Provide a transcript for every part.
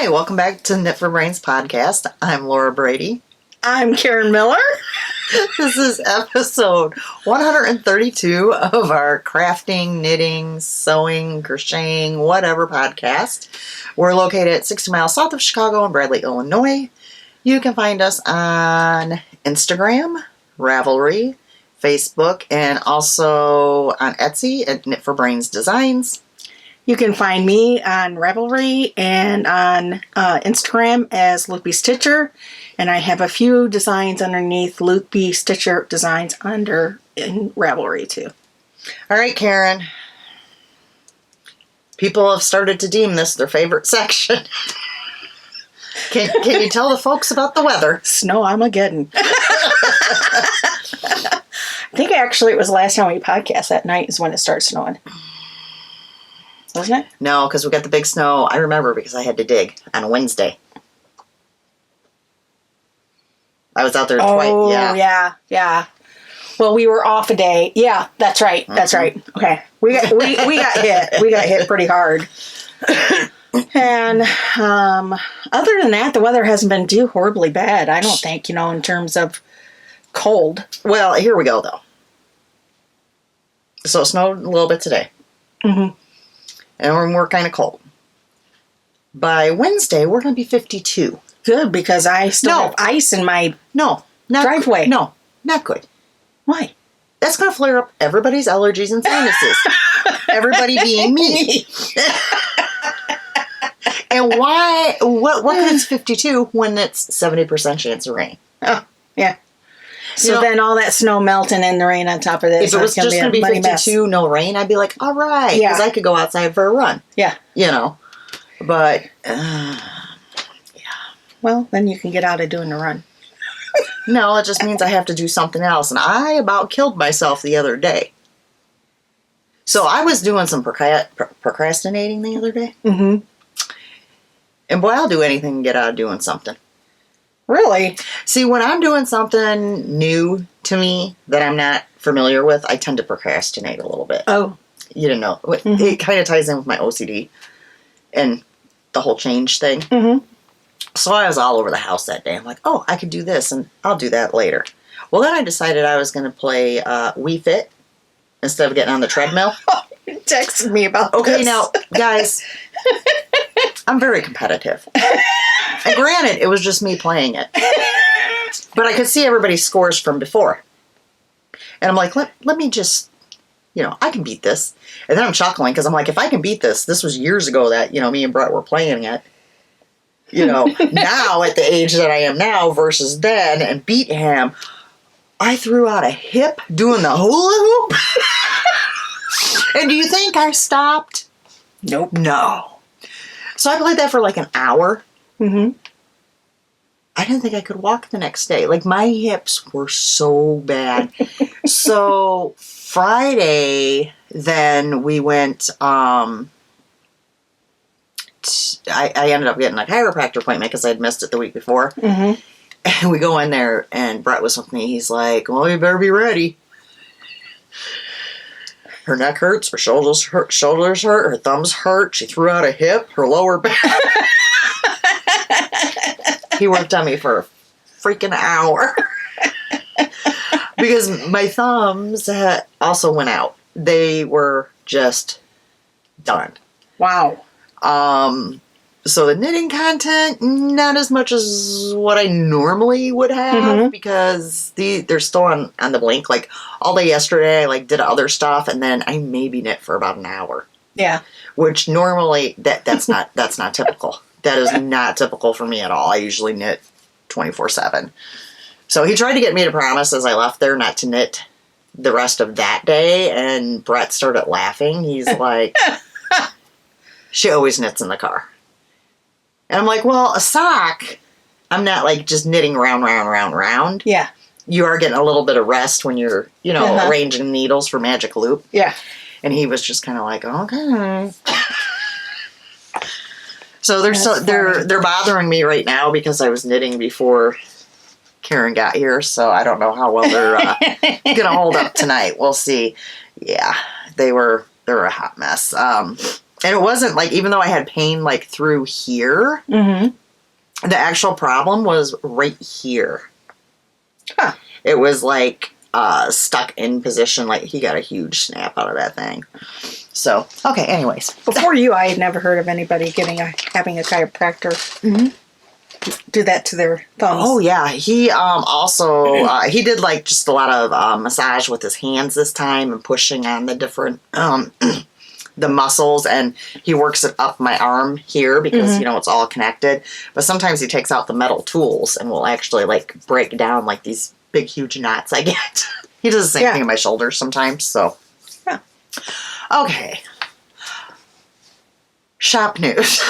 Hi, welcome back to Knit for Brains podcast. I'm Laura Brady. I'm Karen Miller. This is episode 132 of our crafting, knitting, sewing, crocheting, whatever podcast. We're located at 60 miles south of Chicago in Bradley, Illinois. You can find us on Instagram, Ravelry, Facebook, and also on Etsy at Knit for Brains Designs. You can find me on Ravelry and on Instagram as Loopy Stitcher. And I have a few designs underneath Loopy Stitcher designs under in Ravelry too. All right, Karen. People have started to deem this their favorite section. Can you tell the folks about the weather? Snow-Armageddon. I think actually it was the last time we podcast that night is when it started snowing. Wasn't it? No, because we got the big snow. I remember because I had to dig on a Wednesday. I was out there twice. Oh, yeah. Well, we were off a day. Yeah, that's right. That's right. Okay. We got hit. We got hit pretty hard. And other than that, the weather hasn't been too horribly bad, I don't think, in terms of cold. Well, here we go, though. So it snowed a little bit today. Mm-hmm. And we're kind of cold. By Wednesday, we're going to be 52. Good, because I still have ice in my driveway. No, not good. Why? That's going to flare up everybody's allergies and sinuses. Everybody being me. And why? What good is 52 when it's 70% chance of rain? Oh, yeah. So then all that snow melting and the rain on top of this. If it was just going to be 52, mess. No rain, I'd be like, all right. Because I could go outside for a run. Yeah. But, well, then you can get out of doing the run. No, it just means I have to do something else. And I about killed myself the other day. So I was doing some procrastinating the other day. Mm-hmm. And boy, I'll do anything to get out of doing something. Really? See, when I'm doing something new to me that I'm not familiar with, I tend to procrastinate a little bit. Oh. You didn't know. Mm-hmm. It kind of ties in with my OCD and the whole change thing. Mm-hmm. So I was all over the house that day. I'm like, oh, I could do this, and I'll do that later. Well, then I decided I was going to play Wii Fit instead of getting on the treadmill. You texted me about this. Okay, now, guys, I'm very competitive. And granted, it was just me playing it. But I could see everybody's scores from before. And I'm like, let me just, I can beat this. And then I'm chuckling because I'm like, if I can beat this was years ago that, me and Brett were playing it. Now at the age that I am now versus then and beat him, I threw out a hip doing the hula hoop. And do you think I stopped? Nope. No. So I played that for like an hour. Mm-hmm. I didn't think I could walk the next day. Like, my hips were so bad. So Friday, then we went, I ended up getting a chiropractor appointment because I'd missed it the week before. Mm-hmm. And we go in there, and Brett was with me. He's like, well, you better be ready. Her neck hurts, her shoulders hurt, her thumbs hurt. She threw out a hip, her lower back. He worked on me for a freaking hour. Because my thumbs also went out. They were just done. Wow. So the knitting content, not as much as what I normally would have, because they're still on the blink. Like, all day yesterday, I did other stuff, and then I maybe knit for about an hour. Yeah. Which normally, that's not typical. That is not typical for me at all. I usually knit 24/7. So he tried to get me to promise as I left there not to knit the rest of that day, and Brett started laughing. He's like, she always knits in the car. And I'm like, well, a sock, I'm not just knitting round. Yeah. You are getting a little bit of rest when you're, arranging needles for Magic Loop. Yeah. And he was just kind of like, okay. So they're bothering me right now because I was knitting before Karen got here. So I don't know how well they're gonna hold up tonight. We'll see. Yeah, they're a hot mess. And it wasn't like, even though I had pain like through here, the actual problem was right here. Huh. It was like stuck in position. Like he got a huge snap out of that thing. So, okay, anyways. Before you, I had never heard of anybody having a chiropractor do that to their thumbs. Oh, yeah. He also, he did like just a lot of massage with his hands this time and pushing on the different, the muscles, and he works it up my arm here because, you know, it's all connected. But sometimes he takes out the metal tools and will actually like break down like these big, huge knots I get. He does the same thing in my shoulders sometimes, so. Yeah. Okay. Shop news.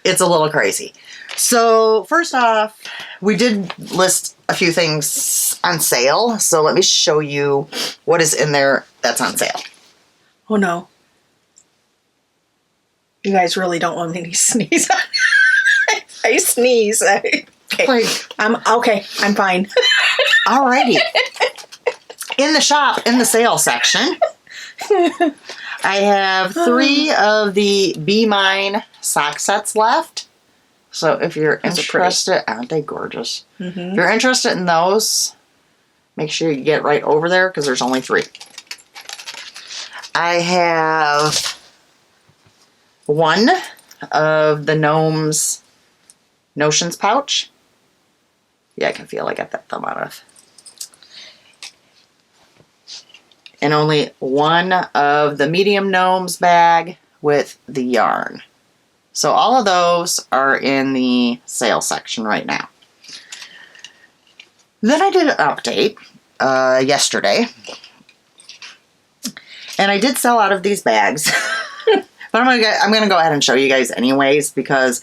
It's a little crazy. So, first off, we did list a few things on sale. So, let me show you what is in there that's on sale. Oh, no. You guys really don't want me to sneeze. I sneeze. Okay. I'm fine. Alrighty. In the shop, in the sale section, I have 3 of the Be Mine sock sets left. So if you're interested, aren't they gorgeous? If you're interested in those, make sure you get right over there because there's only 3. I have 1 of the Gnome's Notions pouch. Yeah, I can feel I got that thumb out of. And only 1 of the Medium Gnomes bag with the yarn. So all of those are in the sale section right now. Then I did an update yesterday. And I did sell out of these bags. But I'm gonna go ahead and show you guys anyways because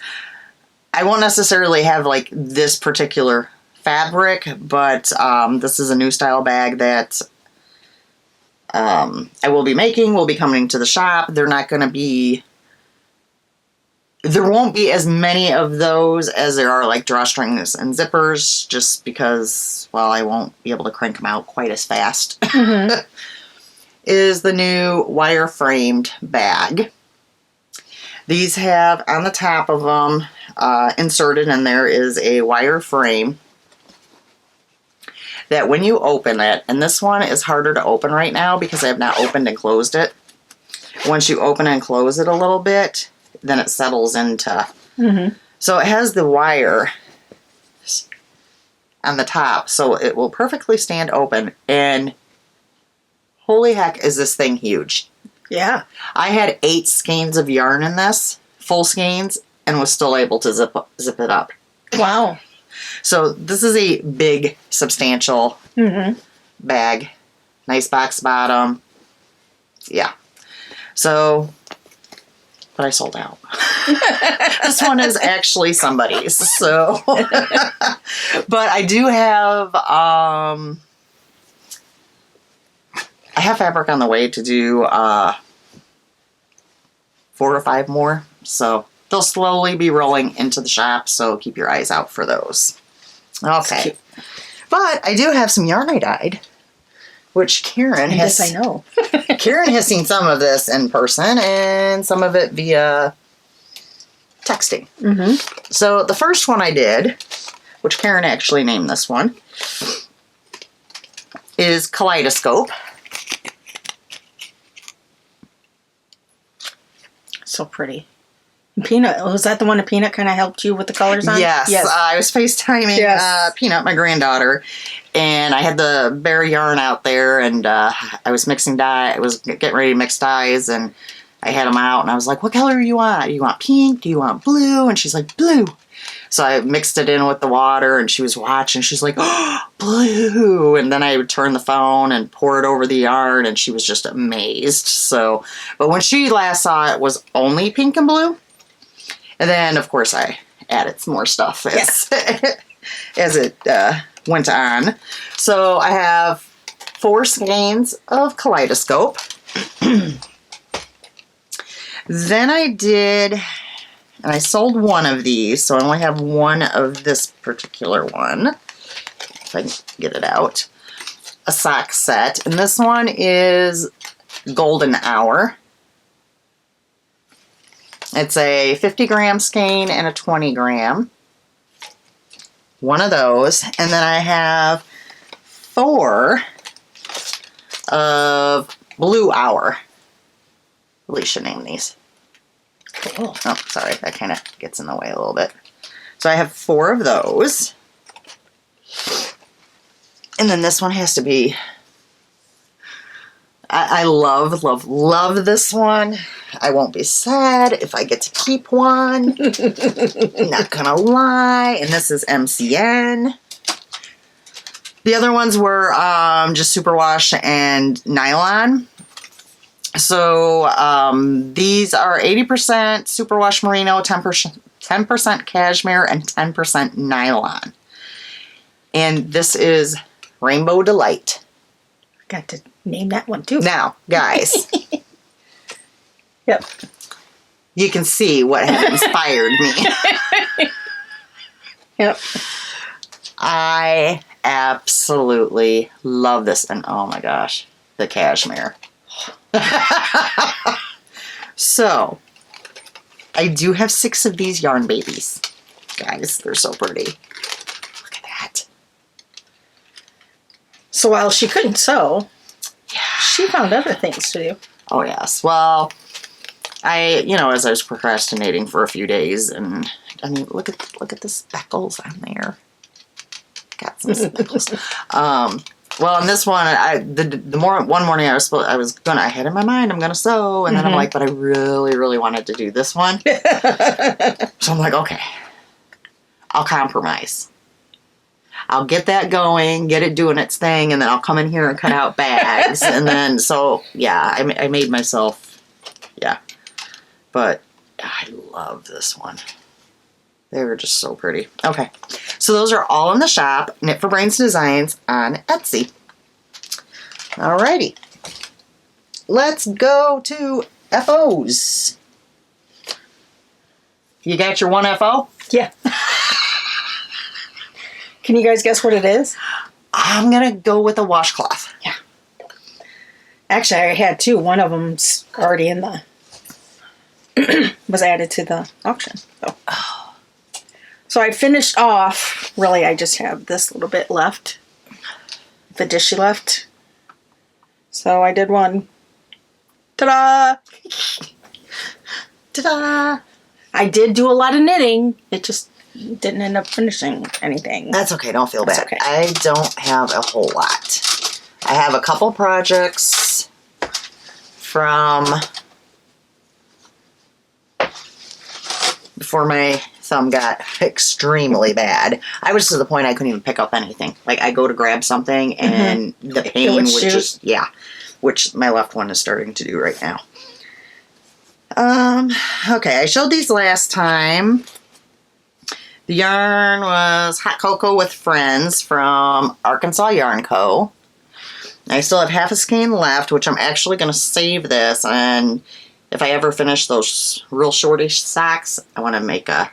I won't necessarily have like this particular fabric, but this is a new style bag that I will be making, will be coming to the shop. There won't be as many of those as there are like drawstrings and zippers just because, well, I won't be able to crank them out quite as fast. Is the new wire framed bag. These have on the top of them inserted in there is a wire frame that when you open it, and this one is harder to open right now because I have not opened and closed it. Once you open and close it a little bit, then it settles into. So it has the wire on the top, so it will perfectly stand open. And holy heck, is this thing huge! Yeah, I had 8 skeins of yarn in this, full skeins, and was still able to zip it up. wow. So this is a big, substantial bag. Nice box bottom. Yeah. So, but I sold out. This one is actually somebody's. So, but I do have, I have fabric on the way to do 4 or 5 more. So they'll slowly be rolling into the shop. So keep your eyes out for those. Okay. But I do have some yarn I dyed, which Karen has. Yes, I know. Karen has seen some of this in person and some of it via texting. So the first one I did, which Karen actually named this one, is Kaleidoscope. So pretty. Peanut, was that the one that Peanut kind of helped you with the colors on? Yes. I was FaceTiming Peanut, my granddaughter, and I had the bare yarn out there, and I was mixing dye. I was getting ready to mix dyes, and I had them out, and I was like, what color do you want? Do you want pink? Do you want blue? And she's like, blue. So I mixed it in with the water, and she was watching. She's like, oh, blue. And then I would turn the phone and pour it over the yarn, and she was just amazed. So, but when she last saw it was only pink and blue. And then, of course, I added some more stuff as it went on. So I have 4 skeins of Kaleidoscope. Then I did, and I sold 1 of these, so I only have 1 of this particular one. If I can get it out. A sock set. And this one is Golden Hour. It's a 50-gram skein and a 20-gram. One of those. And then I have 4 of Blue Hour. Alisha named these. Cool. Oh, sorry. That kind of gets in the way a little bit. So I have 4 of those. And then this one has to be... I love, love, love this one. I won't be sad if I get to keep one. Not gonna lie. And this is MCN. The other ones were just superwash and nylon. So these are 80% superwash merino, 10% cashmere, and 10% nylon. And this is Rainbow Delight. Got to name that one too. Now, guys, Yep. you can see what had inspired me. Yep. I absolutely love this. And oh my gosh, the cashmere. So, I do have 6 of these yarn babies. Guys, they're so pretty. Look at that. So while she couldn't sew, she found other things to do. Oh, yes. Well, as I was procrastinating for a few days, and I mean, look at the speckles on there. Got some speckles. Well, on this one, one morning I had in my mind I'm gonna sew, and then I'm like, but I really, really wanted to do this one. So I'm like, okay, I'll compromise. I'll get that going, get it doing its thing, and then I'll come in here and cut out bags. And then, so, yeah, I made myself, yeah. But I love this one. They were just so pretty. Okay, so those are all in the shop, Knit for Brains Designs on Etsy. Alrighty. Let's go to FOs. You got your one FO? Yeah. Can you guys guess what it is? I'm going to go with a washcloth. Yeah. Actually, I had 2. One of them's already in the... was added to the auction. So I finished off... Really, I just have this little bit left. The dishy left. So I did one. Ta-da! Ta-da! I did do a lot of knitting. It just... didn't end up finishing anything. That's okay. Don't feel bad. Okay. I don't have a whole lot. I have a couple projects from before my thumb got extremely bad. I was to the point I couldn't even pick up anything. Like, I go to grab something and the pain would just, which my left one is starting to do right now. Okay, I showed these last time. The yarn was Hot Cocoa with Friends from Arkansas Yarn Co. I still have half a skein left, which I'm actually going to save this, and if I ever finish those real shortish socks, I want to make a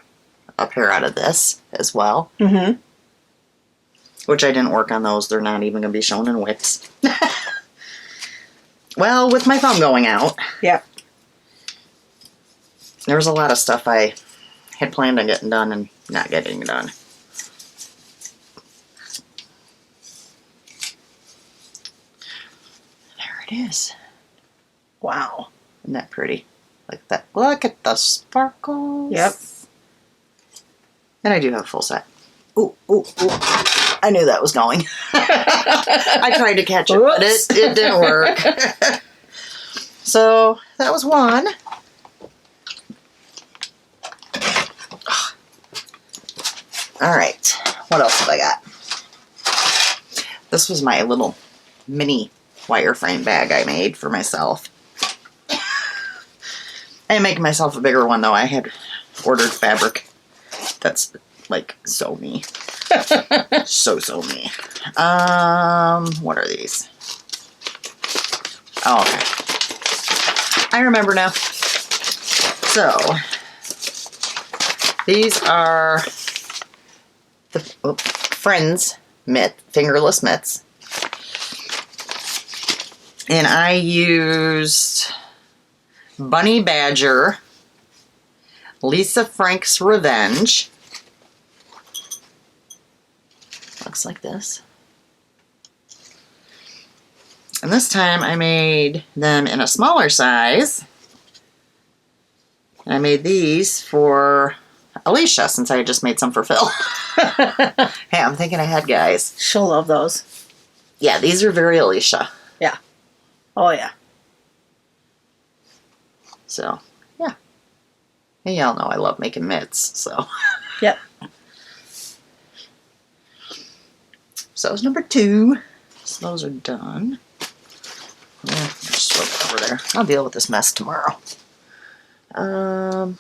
pair out of this as well. Mm-hmm. Which I didn't work on those. They're not even going to be shown in Wix. Well, with my thumb going out. Yep. There was a lot of stuff I had planned on getting done and not getting done. There it is. Wow. Isn't that pretty? Like that. Look at the sparkles. Yep. And I do have a full set. Ooh, ooh, ooh. I knew that was going. I tried to catch it, but it didn't work. So, that was one. Alright, what else have I got? This was my little mini wireframe bag I made for myself. I am making myself a bigger one, though. I had ordered fabric that's, like, so me. so me. What are these? Oh, okay. I remember now. So, these are the Friends Fingerless Mitts. And I used Bunny Badger Lisa Frank's Revenge. Looks like this. And this time I made them in a smaller size. And I made these for Alisha since I had just made some for Phil. Hey, I'm thinking ahead, guys. She'll love those. Yeah, these are very Alisha. Yeah. Oh, yeah. So, yeah. And y'all know I love making mitts, so. Yep. So that was number 2. So those are done. Yeah, just slip it over there. I'll deal with this mess tomorrow. I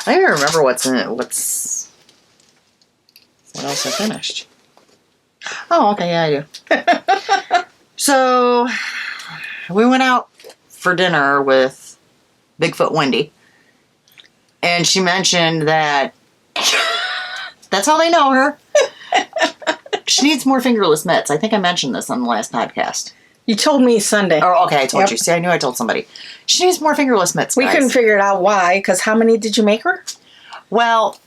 don't even remember what's in it. What else I finished? Oh, okay, yeah, I do. So, we went out for dinner with Bigfoot Wendy. And she mentioned that that's how they know her. She needs more fingerless mitts. I think I mentioned this on the last podcast. You told me Sunday. Oh, okay, I told you. See, I knew I told somebody. She needs more fingerless mitts, We guys. couldn't figure it out why, because how many did you make her? Well,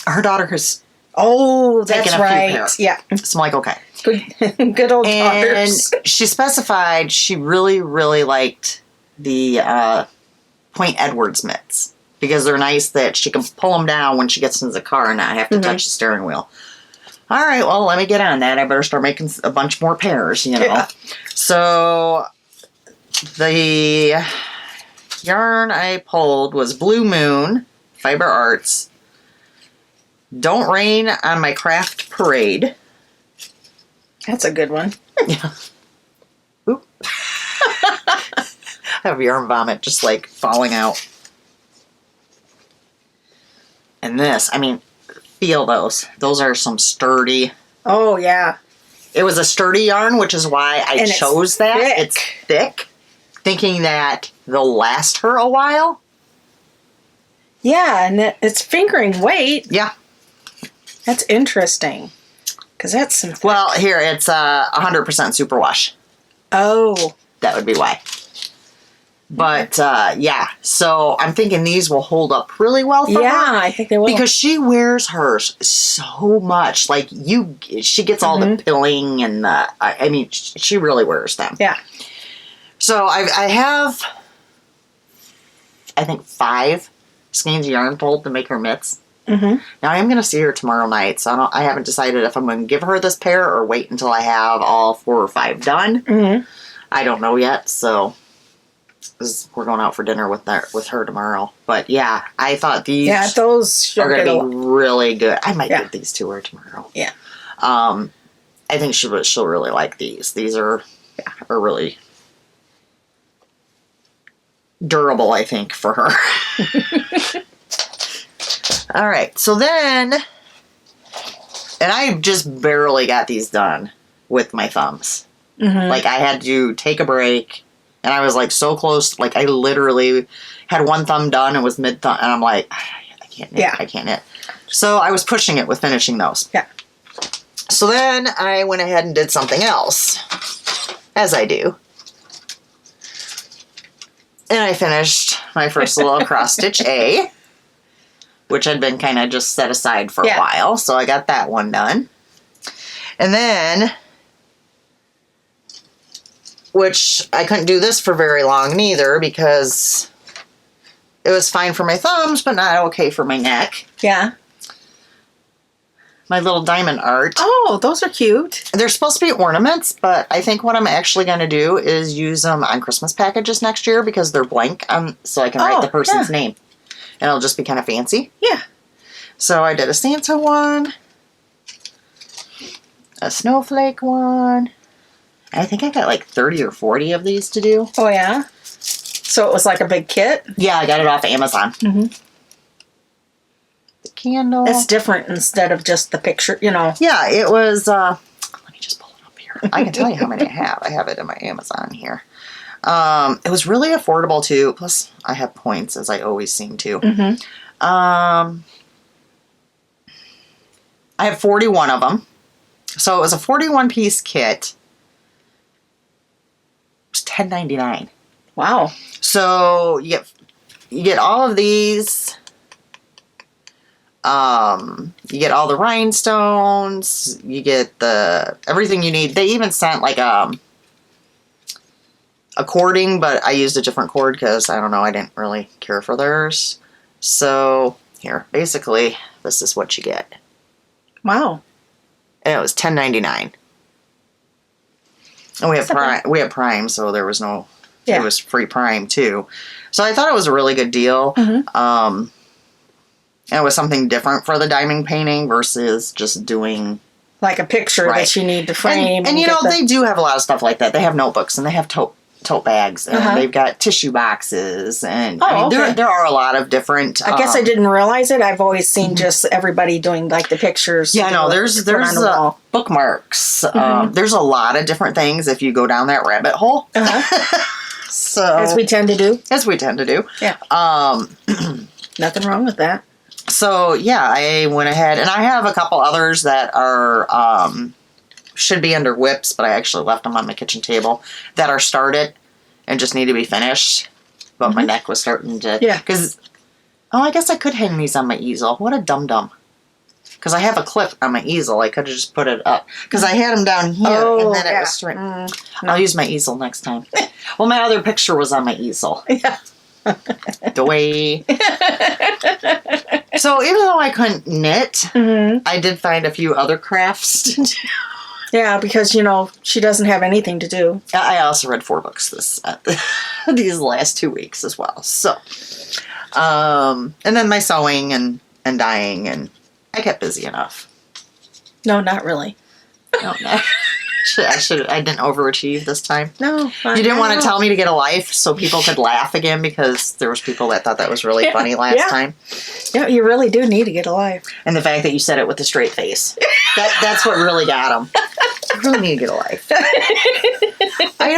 her daughter has Oh, that's taken a few right. pair. Yeah. So I'm like, okay. Good, good old And daughters. she specified she really, really liked the Point Edwards mitts because they're nice that she can pull them down when she gets into the car and not have to touch the steering wheel. All right, well, let me get on that. I better start making a bunch more pairs, you know. Yeah. So the yarn I pulled was Blue Moon, Fiber Arts, Don't Rain on My Craft Parade. That's a good one. Yeah. Oop. I have yarn vomit just like falling out. And this, I mean, feel those. Those are some sturdy. Oh, yeah. It was a sturdy yarn, which is why I And it's chose that. thick. It's thick, thinking that they'll last her a while. Yeah, and it's fingering weight. Yeah. That's interesting. Because that's some... Well, here, it's 100% superwash. Oh. That would be why. But, yeah. So, I'm thinking these will hold up really well for her. Yeah, I think they will. Because she wears hers so much. Like, she gets all the pilling and the... I mean, she really wears them. Yeah. So, I have, I think, 5 skeins of yarn pulled to make her mitts. Mm-hmm. Now, I am going to see her tomorrow night, so I haven't decided if I'm going to give her this pair or wait until I have all 4 or 5 done. Mm-hmm. I don't know yet, so we're going out for dinner with her tomorrow. But, yeah, I thought these those are going to be really good. I might give these to her tomorrow. Yeah. I think she'll really like these. These are really durable, I think, for her. All right, so then, and I just barely got these done with my thumbs. Mm-hmm. Like, I had to take a break, and I was, like, so close. Like, I literally had one thumb done and was mid-thumb, and I'm like, I can't knit, I can't knit. So I was pushing it with finishing those. Yeah. So then I went ahead and did something else, as I do. And I finished my first little cross-stitch A, which had been kind of just set aside for a while. So I got that one done. And then, which I couldn't do this for very long neither because it was fine for my thumbs, but not okay for my neck. Yeah. My little diamond art. Oh, those are cute. They're supposed to be ornaments, but I think what I'm actually going to do is use them on Christmas packages next year because they're blank, so I can write the person's name. And it'll just be kind of fancy. Yeah. So I did a Santa one, a snowflake one. I think I got like 30 or 40 of these to do. Oh, yeah? So it was like a big kit? Yeah, I got it off Amazon. Mm-hmm. The candle. It's different instead of just the picture, you know. Yeah, it was, let me just pull it up here. I can tell you how many I have. I have it in my Amazon here. It was really affordable too. Plus, I have points, as I always seem to. Mm-hmm. I have 41 of them. So it was a 41-piece kit. It was $10.99. Wow. So you get you get all of these. You get all the rhinestones. You get everything you need. They even sent like a cording, but I used a different cord because I don't know. I didn't really care for theirs. So here, basically, this is what you get. Wow. And it was $10.99. And we have Prime. We have Prime, so there was no. Yeah. It was free Prime too. So I thought it was a really good deal. Mm-hmm. It was something different for the diamond painting versus just doing like a picture that you need to frame. And you know, they do have a lot of stuff like that. They have notebooks and they have tote bags and they've got tissue boxes and there are a lot of different. I guess I didn't realize it. I've always seen just everybody doing like the pictures. Yeah, no, there's bookmarks. There's a lot of different things if you go down that rabbit hole. So as we tend to do. Yeah. Nothing wrong with that. So yeah, I went ahead and I have a couple others that are should be under whips, but I actually left them on my kitchen table that are started and just need to be finished. But my neck was starting to because I guess I could hang these on my easel. What a dum-dum. Because I have a clip on my easel. I could have just put it up. Because I had them down here and then it was straight. I'll use my easel next time. Well, my other picture was on my easel. Yeah. The way. So even though I couldn't knit, I did find a few other crafts to do. Yeah, because, you know, she doesn't have anything to do. I also read 4 books these last 2 weeks as well. So, and then my sewing and dyeing, and I kept busy enough. No, not really. No. I didn't overachieve this time. No. You didn't want to tell me to get a life so people could laugh again because there was people that thought that was really funny last time. Yeah, you really do need to get a life. And the fact that you said it with a straight face. That's what really got them. You really need to get a life. I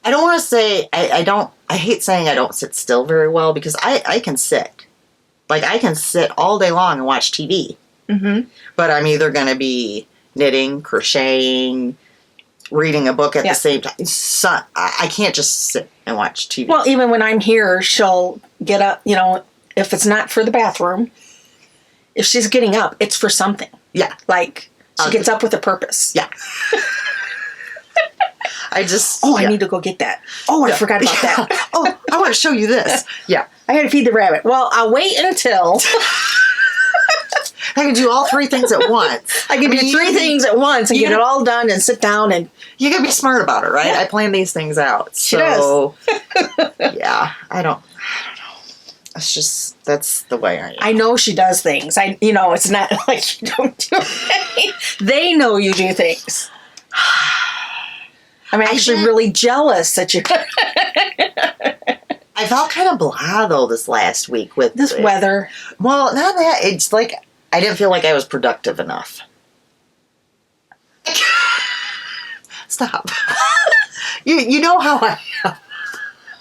don't want to say, I hate saying I don't sit still very well because I can sit. Like, I can sit all day long and watch TV. Mm-hmm. But I'm either going to be knitting, crocheting, reading a book at the same time. So, I can't just sit and watch TV. Well, even when I'm here, she'll get up, you know, if it's not for the bathroom, if she's getting up, it's for something. Yeah. Like, she gets up with a purpose. Yeah. I need to go get that. Oh, I forgot about that. Oh, I want to show you this. Yeah. I had to feed the rabbit. Well, I'll wait until... I can do all 3 things at once. I can do 3 things at once and get it all done and sit down and... You gotta be smart about it, right? Yeah. I plan these things out. So, yeah, I don't know. It's just, that's the way I am. I know she does things. It's not like you don't do anything. They know you do things. I'm actually really jealous that you... I felt kind of blah, though, this last week with... This weather. Well, not that. It's like, I didn't feel like I was productive enough. Stop. You know how I am.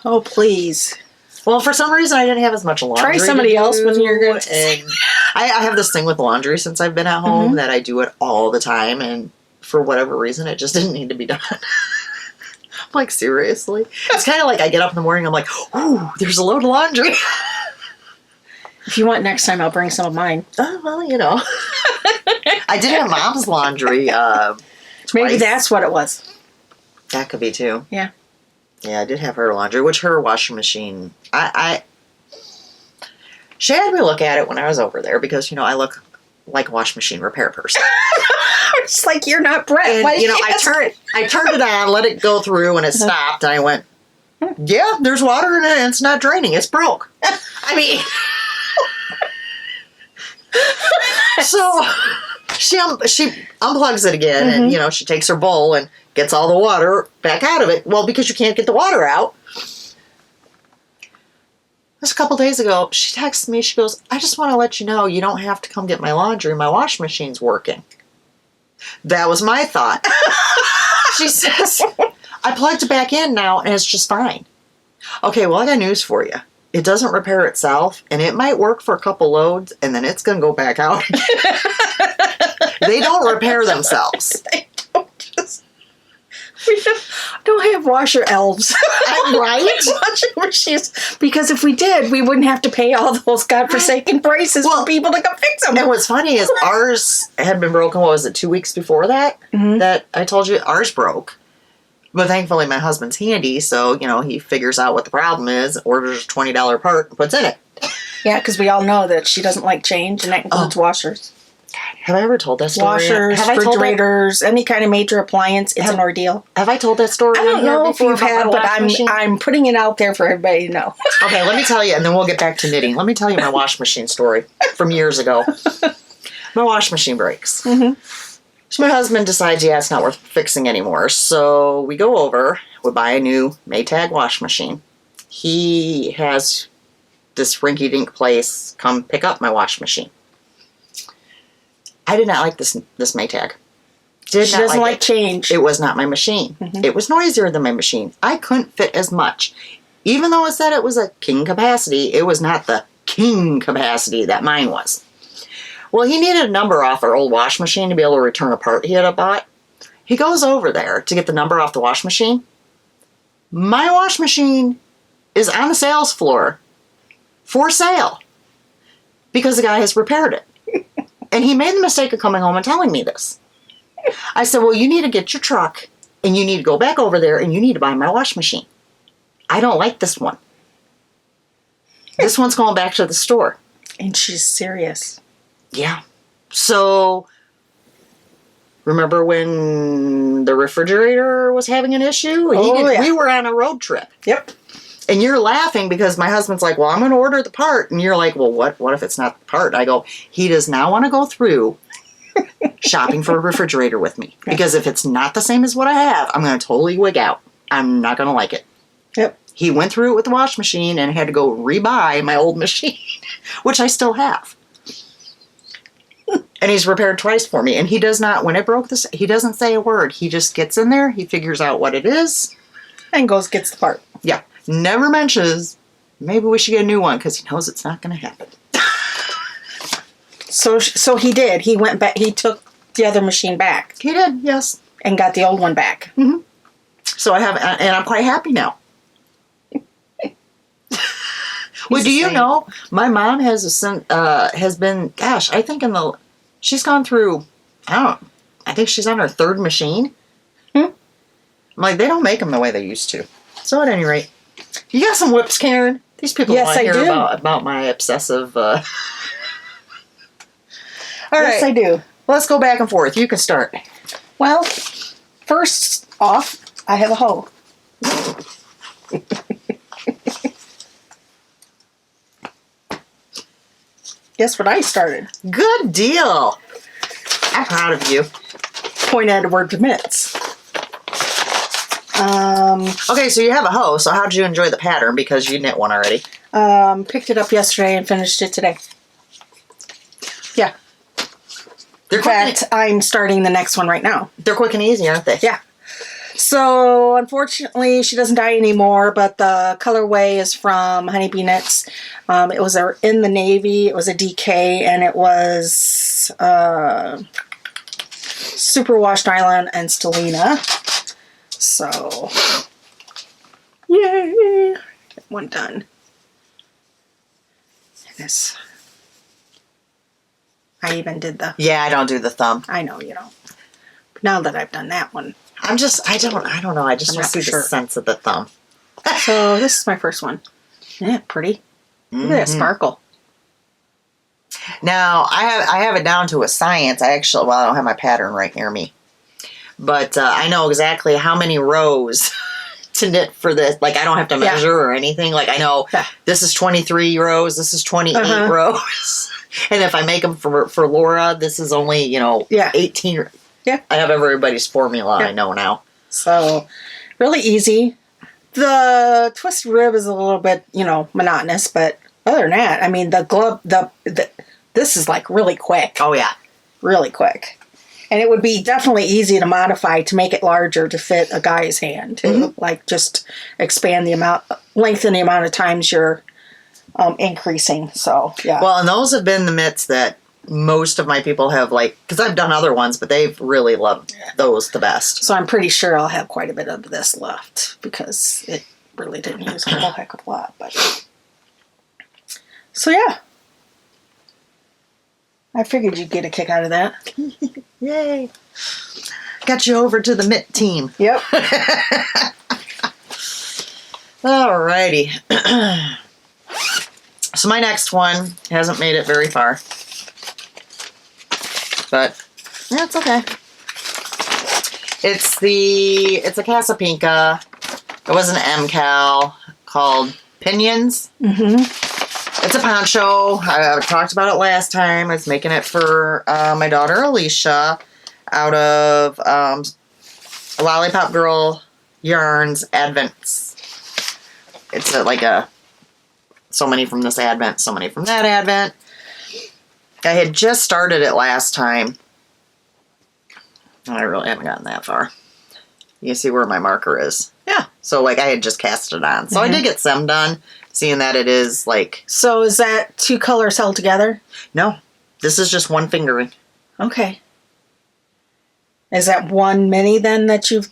Oh, please. Well, for some reason, I didn't have as much laundry. Try somebody else when you're good. And I have this thing with laundry since I've been at home that I do it all the time, and for whatever reason, it just didn't need to be done. I'm like, seriously? It's kind of like I get up in the morning, I'm like, ooh, there's a load of laundry. If you want next time, I'll bring some of mine. Oh, well, you know. I did have Mom's laundry Maybe that's what it was. That could be, too. Yeah. Yeah, I did have her laundry, which her washing machine, she had me look at it when I was over there because, you know, I look like a washing machine repair person. It's like you're not Brett. And, you know, I turned it on, let it go through, and it stopped, and I went, yeah, there's water in it, and it's not draining. It's broke. I mean... So, she unplugs it again, and, you know, she takes her bowl and gets all the water back out of it. Well, because you can't get the water out. Just a couple days ago, she texted me, she goes, I just want to let you know you don't have to come get my laundry. My washing machine's working. That was my thought. She says, I plugged it back in now, and it's just fine. Okay, well, I got news for you. It doesn't repair itself, and it might work for a couple loads, and then it's going to go back out. They don't repair themselves. They don't just... We don't have washer elves. Right? Washing machines. Because if we did, we wouldn't have to pay all those godforsaken prices for people to come fix them. And what's funny is ours had been broken, what was it, 2 weeks before that? That I told you ours broke. But thankfully my husband's handy, so, he figures out what the problem is, orders a $20 part, and puts in it. Yeah, because we all know that she doesn't like change, and that includes washers. Have I ever told that story? Washers, have I told refrigerators, any kind of major appliance, it's an ordeal. Have I told that story? I don't know if you have, but I'm I'm putting it out there for everybody to know. Okay, let me tell you, and then we'll get back to knitting. Let me tell you my wash machine story from years ago. My wash machine breaks. So my husband decides, it's not worth fixing anymore. So we go over, we buy a new Maytag wash machine. He has this rinky-dink place come pick up my wash machine. I did not like this Maytag. She doesn't like change. It was not my machine. It was noisier than my machine. I couldn't fit as much. Even though it said it was a king capacity, it was not the king capacity that mine was. Well, he needed a number off our old wash machine to be able to return a part he had bought. He goes over there to get the number off the wash machine. My wash machine is on the sales floor for sale because the guy has repaired it. And he made the mistake of coming home and telling me this. I said, well, you need to get your truck and you need to go back over there and you need to buy my wash machine. I don't like this one. This one's going back to the store. And she's serious. Yeah. So, remember when the refrigerator was having an issue? We were on a road trip. Yep. And you're laughing because my husband's like, well, I'm going to order the part. And you're like, well, what if it's not the part? I go, he does not want to go through shopping for a refrigerator with me. Because if it's not the same as what I have, I'm going to totally wig out. I'm not going to like it. Yep. He went through it with the wash machine and had to go rebuy my old machine, which I still have. And he's repaired twice for me. And he does not, when it broke this, he doesn't say a word. He just gets in there, he figures out what it is. And gets the part. Yeah. Never mentions, maybe we should get a new one because he knows it's not going to happen. So he did. He went back. He took the other machine back. He did, yes. And got the old one back. So I have, and I'm quite happy now. Well, do you know, my mom has been, gosh, I think she's gone through, I think she's on her third machine. I'm like, they don't make them the way they used to. So at any rate, you got some whips, Karen? These people want to hear about my obsessive, All right. Yes, I do. Let's go back and forth. You can start. Well, first off, I have a hoe. Guess what I started? Good deal. I'm proud of you. Point Edward Mitts. Okay, so you have a hoe. So how did you enjoy the pattern? Because you knit one already. Picked it up yesterday and finished it today. Yeah. In fact, I'm starting the next one right now. They're quick and easy, aren't they? Yeah. So, unfortunately, she doesn't dye anymore, but the colorway is from Honeybee Knits. It was in the navy. It was a DK, and it was superwash nylon and stellina. So, yay! Get one done. This. I even did the... Yeah, I don't do the thumb. I know you don't. But now that I've done that one... I don't know. I just want to see the sense of the thumb. So this is my first one. Isn't it pretty? Look at that sparkle. Now, I have it down to a science. I don't have my pattern right near me. But I know exactly how many rows to knit for this. Like, I don't have to measure or anything. Like, I know this is 23 rows. This is 28 rows. And if I make them for Laura, this is only, 18. Yeah. I have everybody's formula, I know now. So, really easy. The twisted rib is a little bit, monotonous, but other than that, I mean, the glove, this is like really quick. Oh, yeah. Really quick. And it would be definitely easy to modify to make it larger to fit a guy's hand, too. Like, just expand lengthen the amount of times you're increasing. So, yeah. Well, and those have been the mitts that most of my people have like, because I've done other ones, but they've really loved those the best. So I'm pretty sure I'll have quite a bit of this left because it really didn't use a whole heck of a lot. But so yeah, I figured you'd get a kick out of that. Yay! Got you over to the mitt team. Yep. Alrighty. So my next one hasn't made it very far. But that's okay. It's a Casapinka. It was an M-Cal called Pinions. Mm-hmm. It's a poncho. I talked about it last time. I was making it for my daughter Alisha out of Lollipop Girl Yarns Advents. It's so many from this Advent, so many from that Advent. I had just started it last time. And I really haven't gotten that far. You can see where my marker is. Yeah. So, I had just cast it on. So, I did get some done, seeing that it is, So, is that 2 colors held together? No. This is just one fingering. Okay. Is that one mini, then, that you've...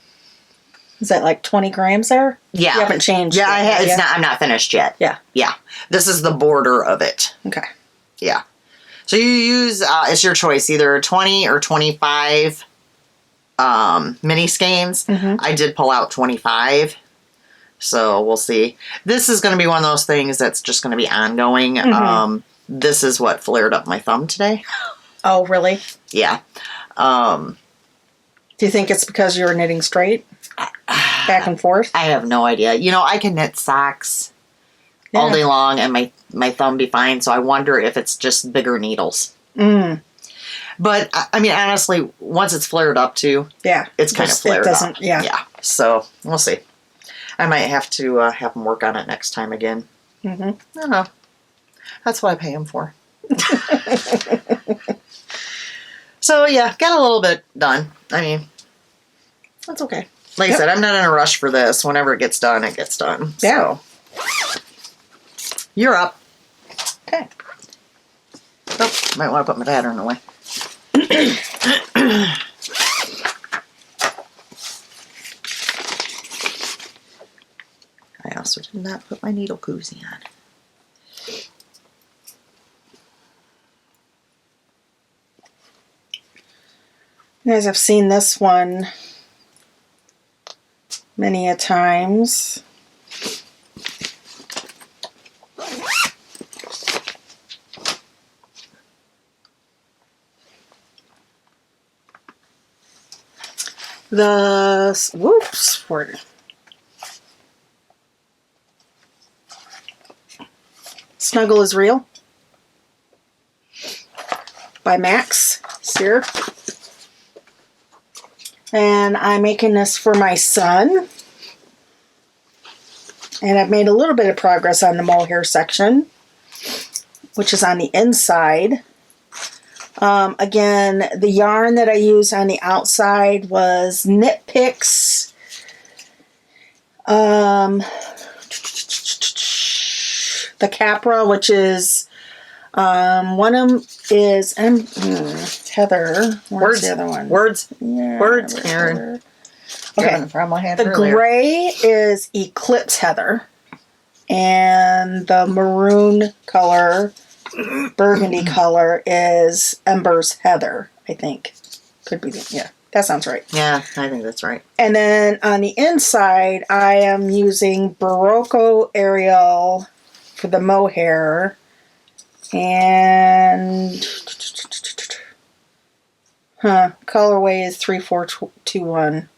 Is that, 20 grams there? Yeah. You haven't changed it. Yeah, I'm not finished yet. Yeah. Yeah. This is the border of it. Okay. Yeah. So you use, it's your choice, either 20 or 25 mini skeins. Mm-hmm. I did pull out 25, so we'll see. This is going to be one of those things that's just going to be ongoing. Mm-hmm. This is what flared up my thumb today. Oh, really? Yeah. Do you think it's because you were knitting straight? Back and forth? I have no idea. I can knit socks all day long and my thumb be fine, so I wonder if it's just bigger needles. Mm. But, I mean, honestly, once it's flared up too, it's kind of flared up. Yeah. Yeah, so we'll see. I might have to have them work on it next time again. Mm-hmm. I don't know. That's what I pay them for. So, yeah, got a little bit done. I mean, that's okay. Like I said, I'm not in a rush for this. Whenever it gets done, it gets done. Yeah. So, you're up. Okay. Oh, might want to put my pattern away. I also did not put my needle koozie on. You guys have seen this one many a times. Snuggle is Real by Max Sear. And I'm making this for my son. And I've made a little bit of progress on the mohair section, which is on the inside. Again, the yarn that I used on the outside was Knit Picks. The Capra, which is one of them is Heather. Where's the other one? Words, Karen. Heather. Okay, the gray is Eclipse Heather, and the maroon color, burgundy color, is Embers Heather. I think could be that sounds right. Yeah, I think that's right. And then on the inside, I am using Barocco Ariel for the mohair, and colorway is 3421.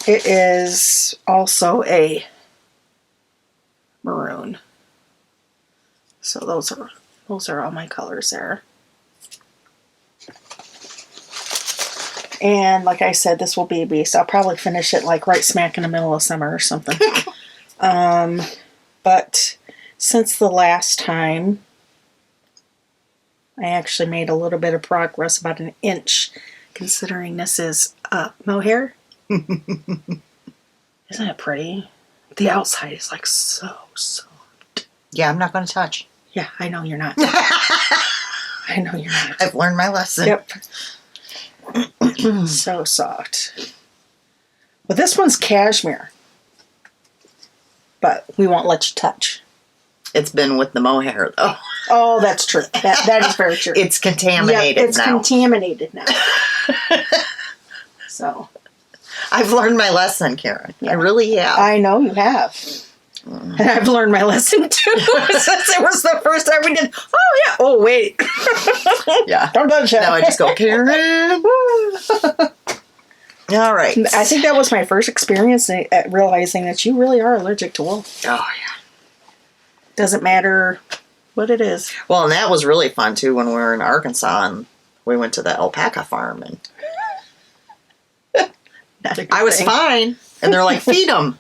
It is also a maroon. So those are all my colors there. And like I said, this will be a beast. I'll probably finish it right smack in the middle of summer or something. But since the last time, I actually made a little bit of progress, about an inch, considering this is mohair. Isn't it pretty? The outside is so soft. Yeah, I'm not going to touch. Yeah, I know you're not. I I know you're not. I've learned my lesson. Yep. So soft. Well, this one's cashmere. But we won't let you touch. It's been with the mohair, though. Oh, that's true. That is very true. It's contaminated it's now. Contaminated now. So. I've learned my lesson, Karen. Yeah. I really have. I know you have. And I've learned my lesson, too. Since it was the first time we did. Oh, yeah. Oh, wait. Yeah. Don't touch that. Now I just go, Karen. All right. I think that was my first experience at realizing that you really are allergic to wool. Oh, yeah. Doesn't matter what it is. Well, and that was really fun, too, when we were in Arkansas and we went to the alpaca farm. And I was fine. And they're like, feed them.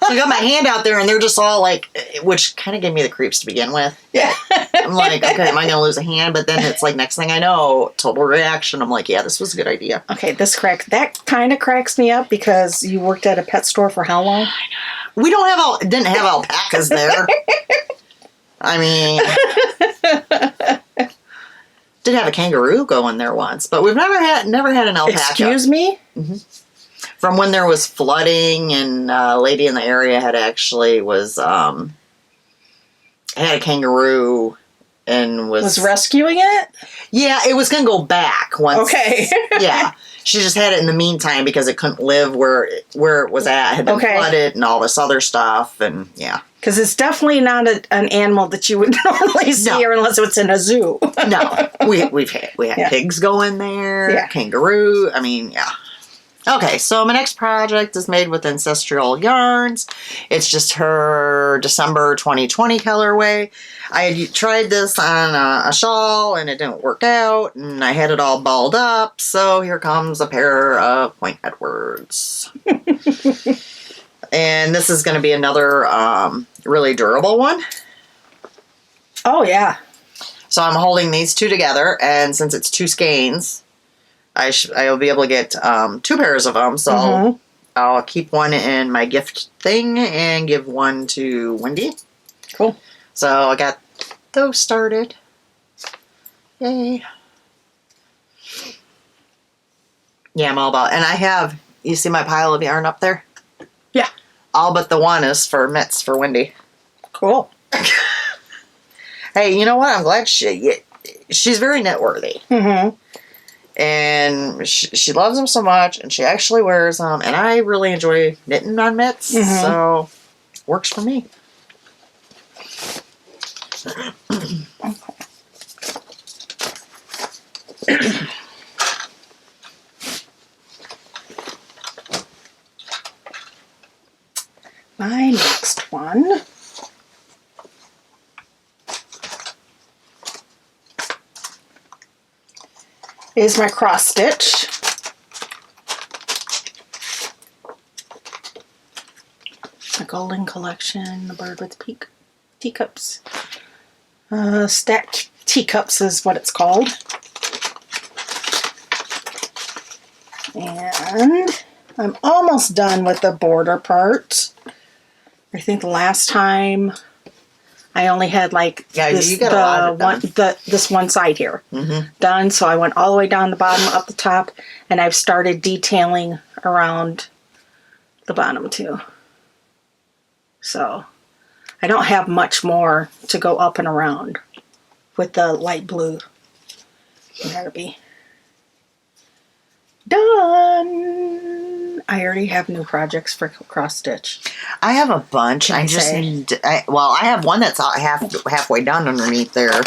So I got my hand out there and they're just all like, which kind of gave me the creeps to begin with. Yeah. I'm like, okay, am I going to lose a hand? But then it's like, next thing I know, total reaction. I'm like, yeah, this was a good idea. Okay, that kind of cracks me up because you worked at a pet store for how long? We didn't have alpacas there. I mean, did have a kangaroo go in there once, but we've never had an alpaca. Excuse me? Mm-hmm. From when there was flooding and a lady in the area had a kangaroo and was rescuing it? Yeah, it was going to go back once. Okay. Yeah. She just had it in the meantime because it couldn't live where it was at. It had been flooded and all this other stuff. And yeah. Because it's definitely not an animal that you would normally see here unless it's in a zoo. No. We had pigs go in there, kangaroo. I mean, yeah. Okay, so my next project is made with Ancestral Yarns. It's just her December 2020 colorway. I had tried this on a shawl and it didn't work out, and I had it all balled up, so here comes a pair of Point Edwards. And this is going to be another really durable one. Oh, yeah. So I'm holding these two together, and since it's two skeins, I'll be able to get 2 pairs of them, so I'll keep one in my gift thing and give one to Wendy. Cool. So I got those started. Yay. Yeah, I'm all about it. And you see my pile of yarn up there? Yeah. All but the one is for mitts for Wendy. Cool. Hey, you know what? I'm glad she's very knit-worthy. Mm-hmm. And she loves them so much, and she actually wears them, and I really enjoy knitting on mitts, so works for me. My next one is my cross stitch. The Golden Collection, the bird with teacups. Stacked teacups is what it's called. And I'm almost done with the border part. I think the last time I only had like you got a lot of it done. This one side here done. So I went all the way down the bottom, up the top, and I've started detailing around the bottom too. So I don't have much more to go up and around with the light blue. That'll be done. I already have new projects for cross stitch. I have a bunch. I have one that's halfway done underneath there,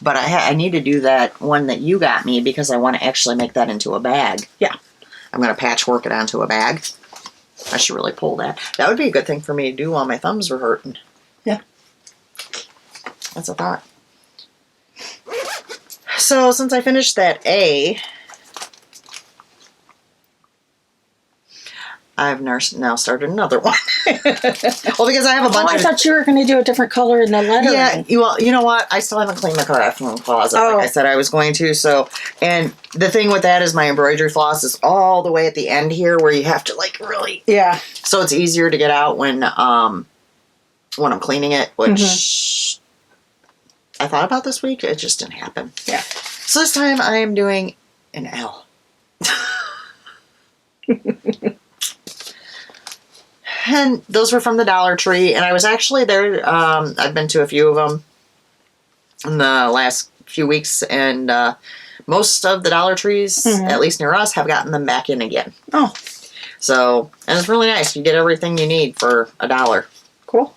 but I need to do that one that you got me because I want to actually make that into a bag. Yeah. I'm going to patchwork it onto a bag. I should really pull that. That would be a good thing for me to do while my thumbs were hurting. Yeah. That's a thought. So since I finished that A, I've now started another one. Well, because I have a bunch I thought you were going to do a different color in the lettering. Yeah, well, you know what? I still haven't cleaned the craft room closet like I said I was going to. So, and the thing with that is my embroidery floss is all the way at the end here where you have to like really... Yeah. So it's easier to get out when I'm cleaning it, which I thought about this week. It just didn't happen. Yeah. So this time I am doing an L. And those were from the Dollar Tree. And I was actually there. I've been to a few of them in the last few weeks. And most of the Dollar Trees, at least near us, have gotten them back in again. Oh. So, and it's really nice. You get everything you need for $1. Cool.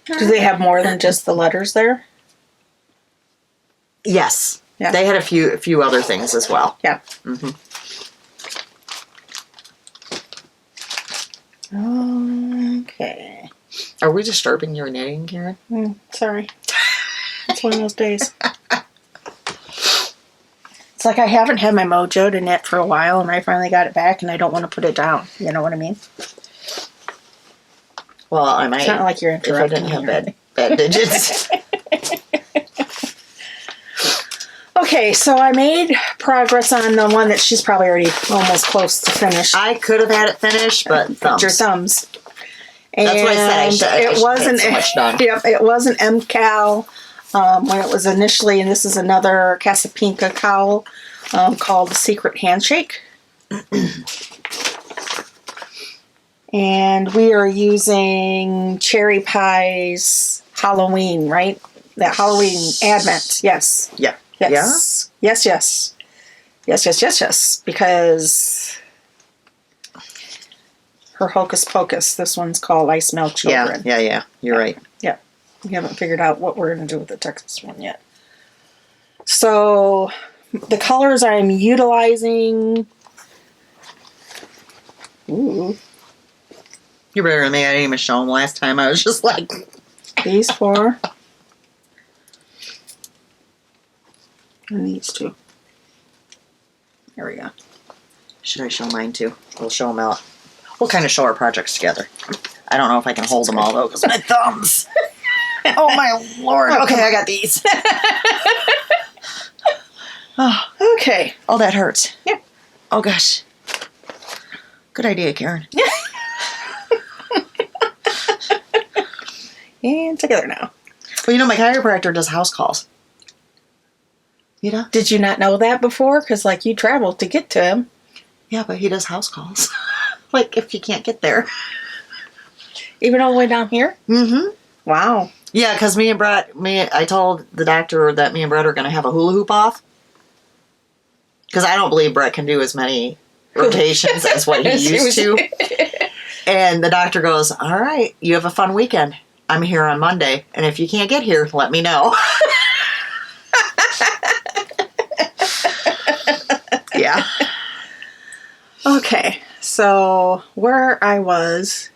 Do they have more than just the letters there? Yes. Yeah. They had a few other things as well. Yeah. Mm-hmm. Okay. Are we disturbing your knitting, Karen? Sorry. It's one of those days. It's like I haven't had my mojo to knit for a while, and I finally got it back, and I don't want to put it down. You know what I mean? Well, I might. It's not like you're if I interrupting didn't me. have bad digits. Okay, so I made progress on the one that she's probably already almost close to finish. I could have had it finished, but thumbs. Your thumbs. That's what I said. I should have so much done. Yep, it was an MCal when it was initially, and this is another Casapinka cowl called the Secret Handshake. And we are using Cherry Pie's Halloween, right? That Halloween Advent, yes. Yeah. Yes. Yeah? Yes. Because her Hocus Pocus, this one's called I Smell Children. Yeah. You're right. Yeah. We haven't figured out what we're going to do with the Texas one yet. So, the colors I'm utilizing... Ooh. You're better than me. I didn't even show them last time. I was just like... These four. And these two. There we go. Should I show mine too? We'll show them out. We'll kind of show our projects together. I don't know if I can hold them all though, because my thumbs. Oh my lord. Okay, I got these. Oh, okay. Oh, that hurts. Yeah. Oh gosh. Good idea, Karen. And together now. Well, you know, my chiropractor does house calls. You know? Did you not know that before? Because, like, you traveled to get to him. Yeah, but he does house calls. Like, if you can't get there. Even all the way down here? Mm-hmm. Wow. Yeah, because I told the doctor that me and Brett are going to have a hula hoop off. Because I don't believe Brett can do as many rotations as what he used to. And the doctor goes, all right, you have a fun weekend. I'm here on Monday. And if you can't get here, let me know. Yeah. Okay, so where I was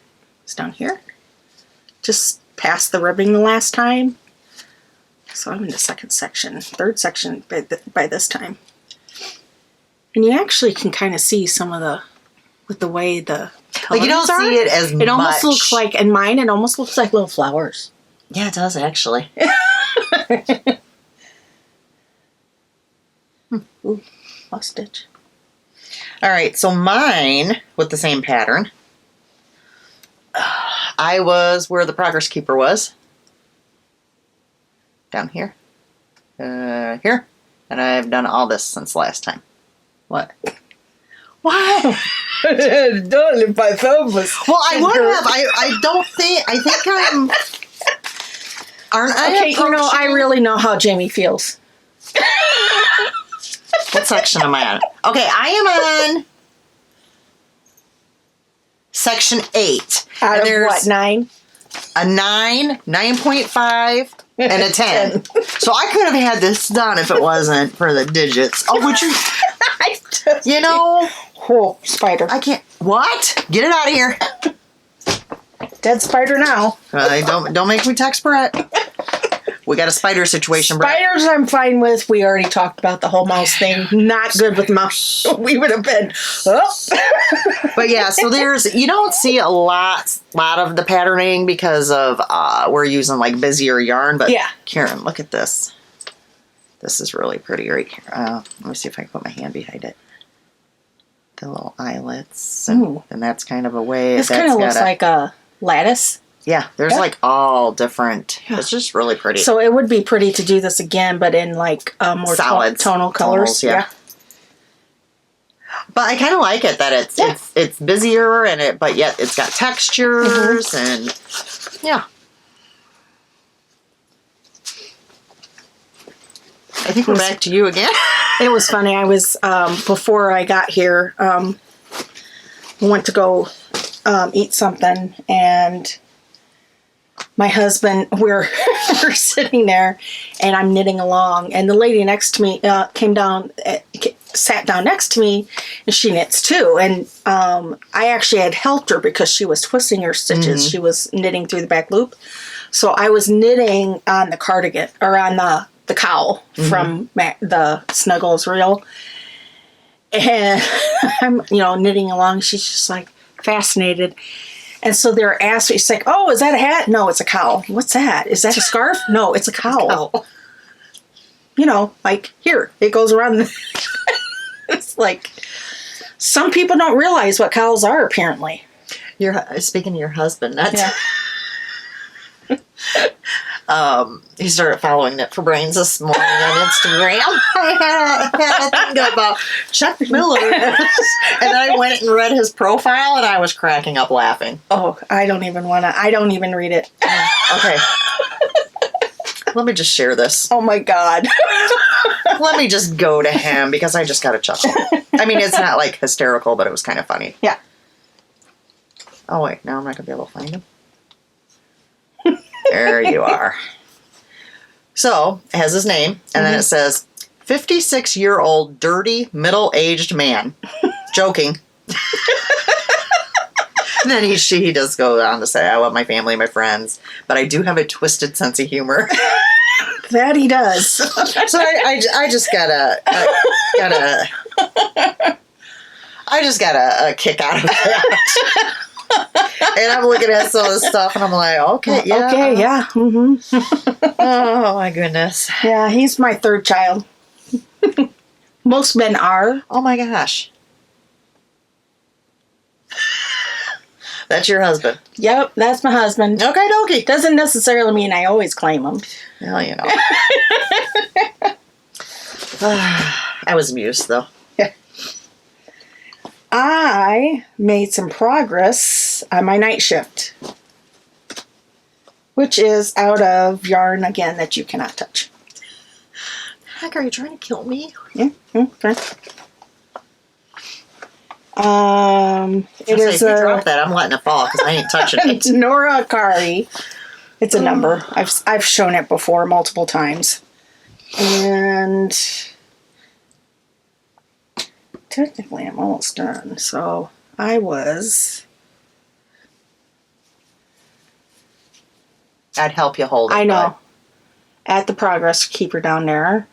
down here. Just past the ribbing the last time. So I'm in the third section by this time. And you actually can kind of see some of with the way the colors Like you don't see it as much. It almost looks like, in mine, it almost looks like little flowers. Yeah, it does actually. Ooh, lost stitch. All right, so mine with the same pattern. I was where the progress keeper was. Down here. Here. And I've done all this since last time. What? Wow. Darling, my thumb was... Well, I would have. I don't think... I think I'm... Aren't I? Okay, you know, I really know how Jamie feels. What section am I on? Okay, I am on section 8. Out and of what, 9? A 9, 9.5, and a 10. So I could have had this done if it wasn't for the digits. Oh, would you... You know... Oh, spider. I can't... What? Get it out of here. Dead spider now. Don't make me text Brett. We got a spider situation, Brett. Spiders I'm fine with. We already talked about the whole mouse thing. Not good with mouse. We would have been... Oh. But yeah, so you don't see a lot of the patterning because of we're using like busier yarn. But yeah. Karen, look at this. This is really pretty right here. Let me see if I can put my hand behind it. The little eyelets. And that's kind of a way. This kind of looks like a lattice. Yeah, there's Yeah. like all different. It's just really pretty. So it would be pretty to do this again, but in like more Solids. tonal colors. Tonals, yeah. But I kind of like it that it's busier but yet it's got textures and yeah. I think we're back to you again. It was funny. I was before I got here. Went to go eat something, and my husband, we're sitting there, and I'm knitting along, and the lady next to me sat down next to me, and she knits too. And I actually had helped her because she was twisting her stitches. She was knitting through the back loop, so I was knitting on the cardigan or on the cowl from the Snuggles reel. And I'm, knitting along. She's just like fascinated. And so they're asking, she's like, oh, is that a hat? No, it's a cowl. What's that? Is that a scarf? No, it's a cowl. Like, here, it goes around. It's like, some people don't realize what cowls are, apparently. You're speaking to your husband. That's he started following Knit for Brains this morning on Instagram. I had a thing about Chuck Miller. And then I went and read his profile, and I was cracking up laughing. Oh, I don't even read it. Okay. Let me just share this. Oh, my God. Let me just go to him, because I just got a chuckle. I mean, it's not, like, hysterical, but it was kind of funny. Yeah. Oh, wait. Now I'm not going to be able to find him. There you are. So, it has his name, and then it says, 56-year-old dirty middle-aged man. Joking. And then he does go on to say, I love my family and my friends, but I do have a twisted sense of humor. That he does. So I just got a kick out of that. And I'm looking at some of the stuff, and I'm like, okay, yeah. Okay, yeah. Mm-hmm. Oh, my goodness. Yeah, he's my third child. Most men are. Oh, my gosh. That's your husband. Yep, that's my husband. Okay, dokie. Doesn't necessarily mean I always claim him. Well, I was amused, though. I made some progress on my night shift, which is out of yarn, again, that you cannot touch. Heck, are you trying to kill me? Yeah. Okay. It is if you drop that, I'm letting it fall because I ain't touching it. Nora Akari. It's a number. I've shown it before multiple times, and technically I'm almost done. So I'd help you hold it. I know. At the progress keeper down there.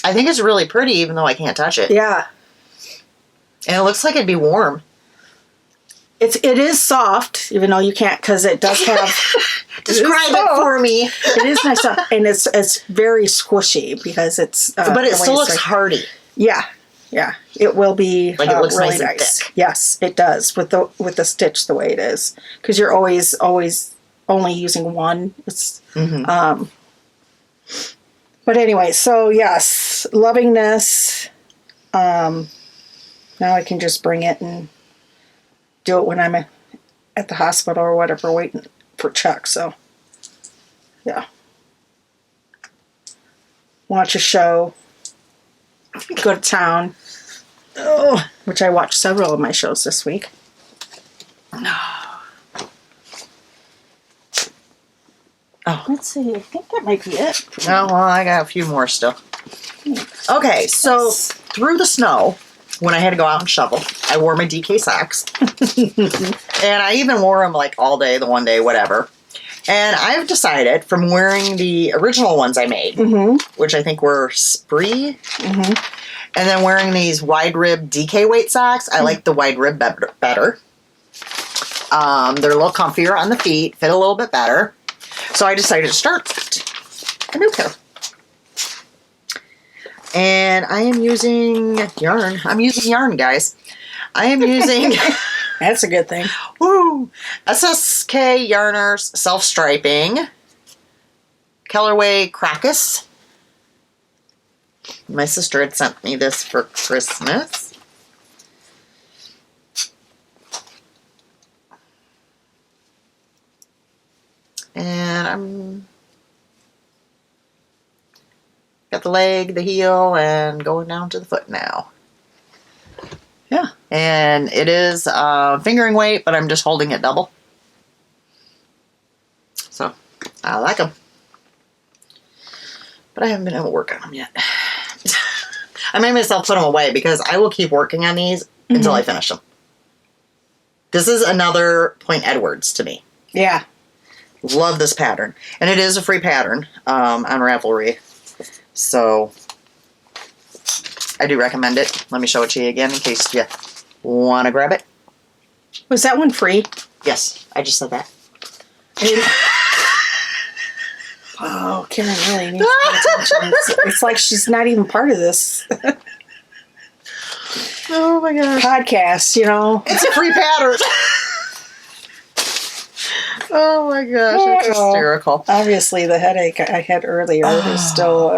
I think it's really pretty, even though I can't touch it. Yeah. And it looks like it'd be warm. It is soft, even though you can't, because it does have. Describe it for me. It is nice, and it's very squishy because it's. But it still looks hardy. Yeah, yeah. It will be like it looks really nice and thick. Yes, it does with the stitch the way it is, because you're always only using one. It's But anyway, so yes, loving this. Now I can just bring it and do it when I'm at the hospital or whatever, waiting for Chuck. So, yeah. Watch a show. Go to town. Oh, which I watched several of my shows this week. Oh, let's see. I think that might be it. Oh, well, I got a few more still. Okay, so through the snow, when I had to go out and shovel, I wore my DK socks. And I even wore them like all day, the one day, whatever. And I've decided from wearing the original ones I made, which I think were Spree, and then wearing these wide rib DK weight socks, I like the wide rib better. They're a little comfier on the feet, fit a little bit better. So I decided to start a new pair. And I am using yarn. I'm using yarn, guys. I am using... That's a good thing. Woo! SSK Yarners Self-Striping. Colorway Crocus. My sister had sent me this for Christmas. And I'm got the leg, the heel, and going down to the foot now. Yeah. And it is fingering weight, but I'm just holding it double. So, I like them. But I haven't been able to work on them yet. I made myself put them away because I will keep working on these until I finish them. This is another Point Edwards to me. Yeah. Love this pattern. And it is a free pattern on Ravelry. So, I do recommend it. Let me show it to you again in case you want to grab it. Was that one free? Yes, I just said that. Oh, Karen really needs to pay attention. It's like she's not even part of this Oh my gosh. podcast, you know. It's a free pattern. Oh my gosh, it's hysterical. Obviously, the headache I had earlier is still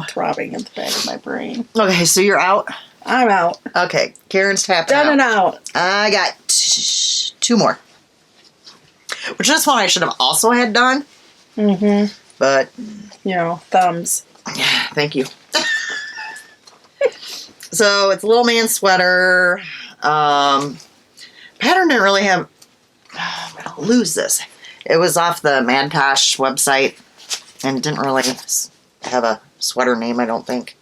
throbbing in the back of my brain. Okay, so you're out? I'm out. Okay, Karen's tapping Done out. and out. I got 2 more. Which this one I should have also had done. Mm-hmm. But, you know, thumbs. Thank you. So, it's a little man sweater. Pattern didn't really have... I'm going to lose this. It was off the Madtosh website. And didn't really have a sweater name, I don't think.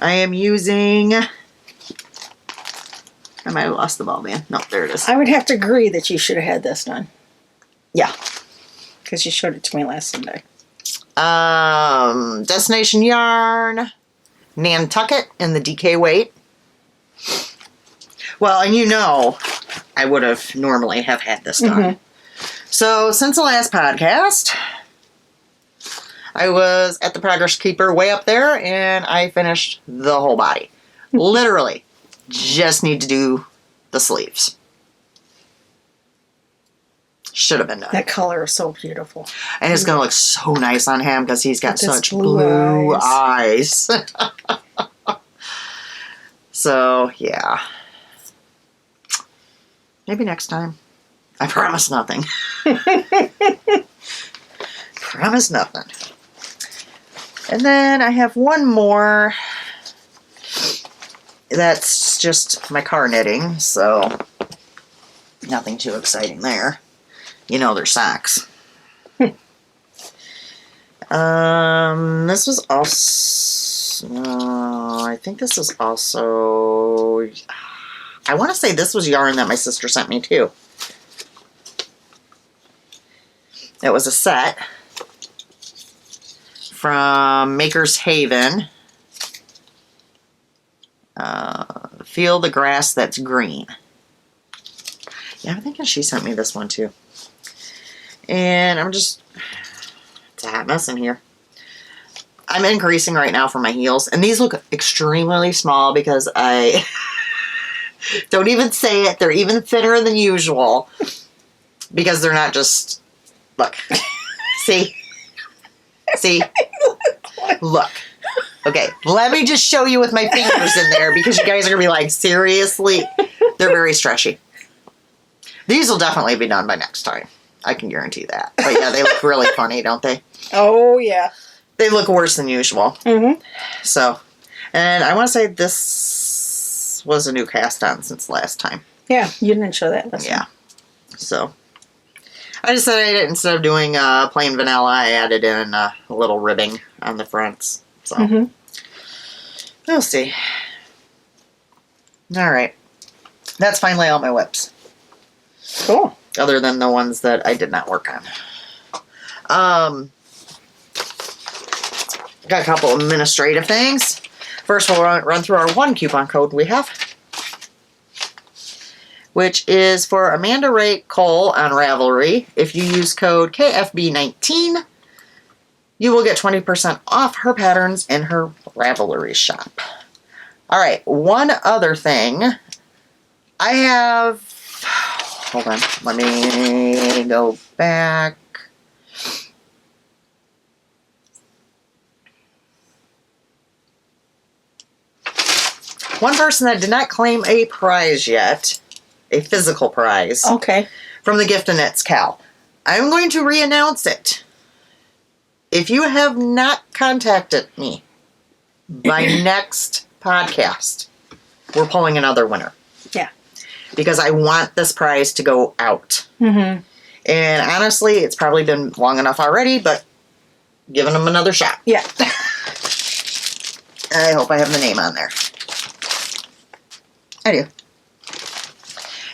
I am using... I might have lost the ball band. No, there it is. I would have to agree that you should have had this done. Yeah. Because you showed it to me last Sunday. Destination Yarn, Nantucket in the DK weight. Well, and you know, I would have normally have had this done. So, since the last podcast, I was at the Progress Keeper way up there, and I finished the whole body. Literally, just need to do the sleeves. Should have been done. That color is so beautiful. And it's going to look so nice on him because he's got With his such blue blue eyes. So, yeah. Maybe next time. I promise nothing. Promise nothing. And then I have one more. That's just my car knitting, so nothing too exciting there. You know, they're socks. This was also... I think this was also... I want to say this was yarn that my sister sent me, too. It was a set from Maker's Haven. Feel the Grass That's Green. Yeah, I'm thinking she sent me this one, too. And I'm just... It's a hot mess in here. I'm increasing right now for my heels. And these look extremely small because I... Don't even say it. They're even thinner than usual. Because they're not just... Look. See? See? Look. Okay, let me just show you with my fingers in there because you guys are going to be like, seriously? They're very stretchy. These will definitely be done by next time. I can guarantee that. But yeah, they look really funny, don't they? Oh, yeah. They look worse than usual. Mm-hmm. So, and I want to say this was a new cast on since last time. Yeah, you didn't show that last Yeah. So, I decided instead of doing plain vanilla, I added in a little ribbing on the fronts. So, we'll see. All right. That's finally all my whips. Cool. Other than the ones that I did not work on. Got a couple of administrative things. First, we'll run through our one coupon code we have, which is for Amanda Ray Cole on Ravelry. If you use code KFB19, you will get 20% off her patterns in her Ravelry shop. All right, one other thing I have. Hold on. Let me go back. One person that did not claim a prize yet, a physical prize, Okay. from the Gift of Knits Cal. I'm going to re-announce it. If you have not contacted me by next podcast, we're pulling another winner. Yeah. Because I want this prize to go out. Mm-hmm. And honestly, it's probably been long enough already, but giving them another shot. Yeah. I hope I have the name on there. I do.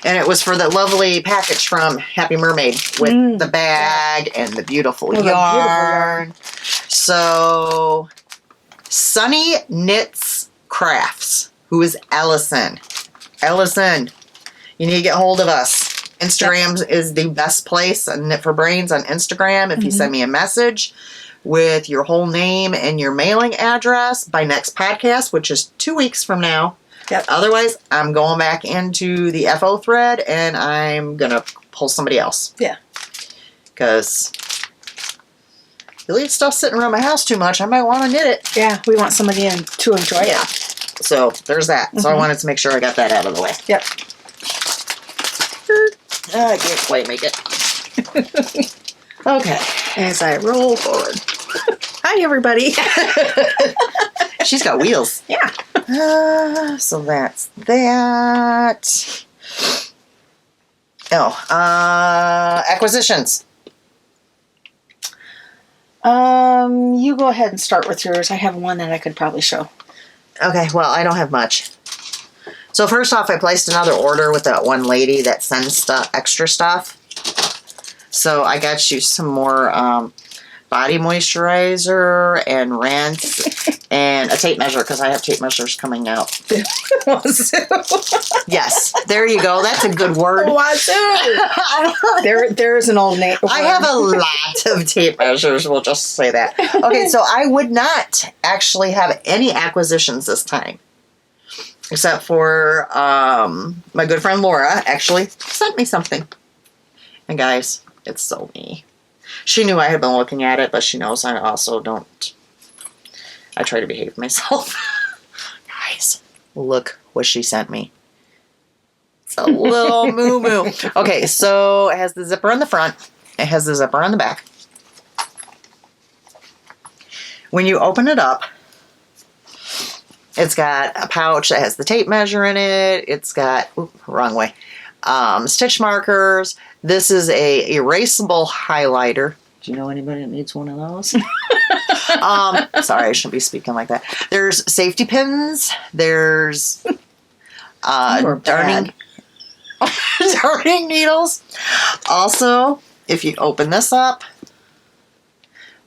And it was for the lovely package from Happy Mermaid with the bag and the beautiful yarn. So, Sunny Knits Crafts, who is Allison. Allison, you need to get hold of us. Instagram is the best place, Knit for Brains on Instagram. If you send me a message with your whole name and your mailing address by next podcast, which is 2 weeks from now. Yep. Otherwise, I'm going back into the FO thread and I'm going to pull somebody else. Yeah. Because if you leave stuff sitting around my house too much, I might want to knit it. Yeah, we want somebody to enjoy it. So there's that. So I wanted to make sure I got that out of the way. Yep. I can't quite make it. Okay. As I roll forward. Hi, everybody. She's got wheels. Yeah. So that's that. Oh, acquisitions. You go ahead and start with yours. I have one that I could probably show. Okay, well, I don't have much. So first off, I placed another order with that one lady that sends stuff, extra stuff. So I got you some more body moisturizer and rinse and a tape measure because I have tape measures coming out. Yes, there you go. That's a good word. There's an old name. I have a lot of tape measures, we'll just say that. Okay, so I would not actually have any acquisitions this time. Except for my good friend Laura actually sent me something. And guys, it's so me. She knew I had been looking at it, but she knows I also don't. I try to behave myself. Guys, look what she sent me. It's a little moo-moo. Okay, so it has the zipper on the front. It has the zipper on the back. When you open it up, it's got a pouch that has the tape measure in it. It's got, wrong way, stitch markers. This is a erasable highlighter. Do you know anybody that needs one of those? Sorry, I shouldn't be speaking like that. There's safety pins. There's darning needles. Also, if you open this up,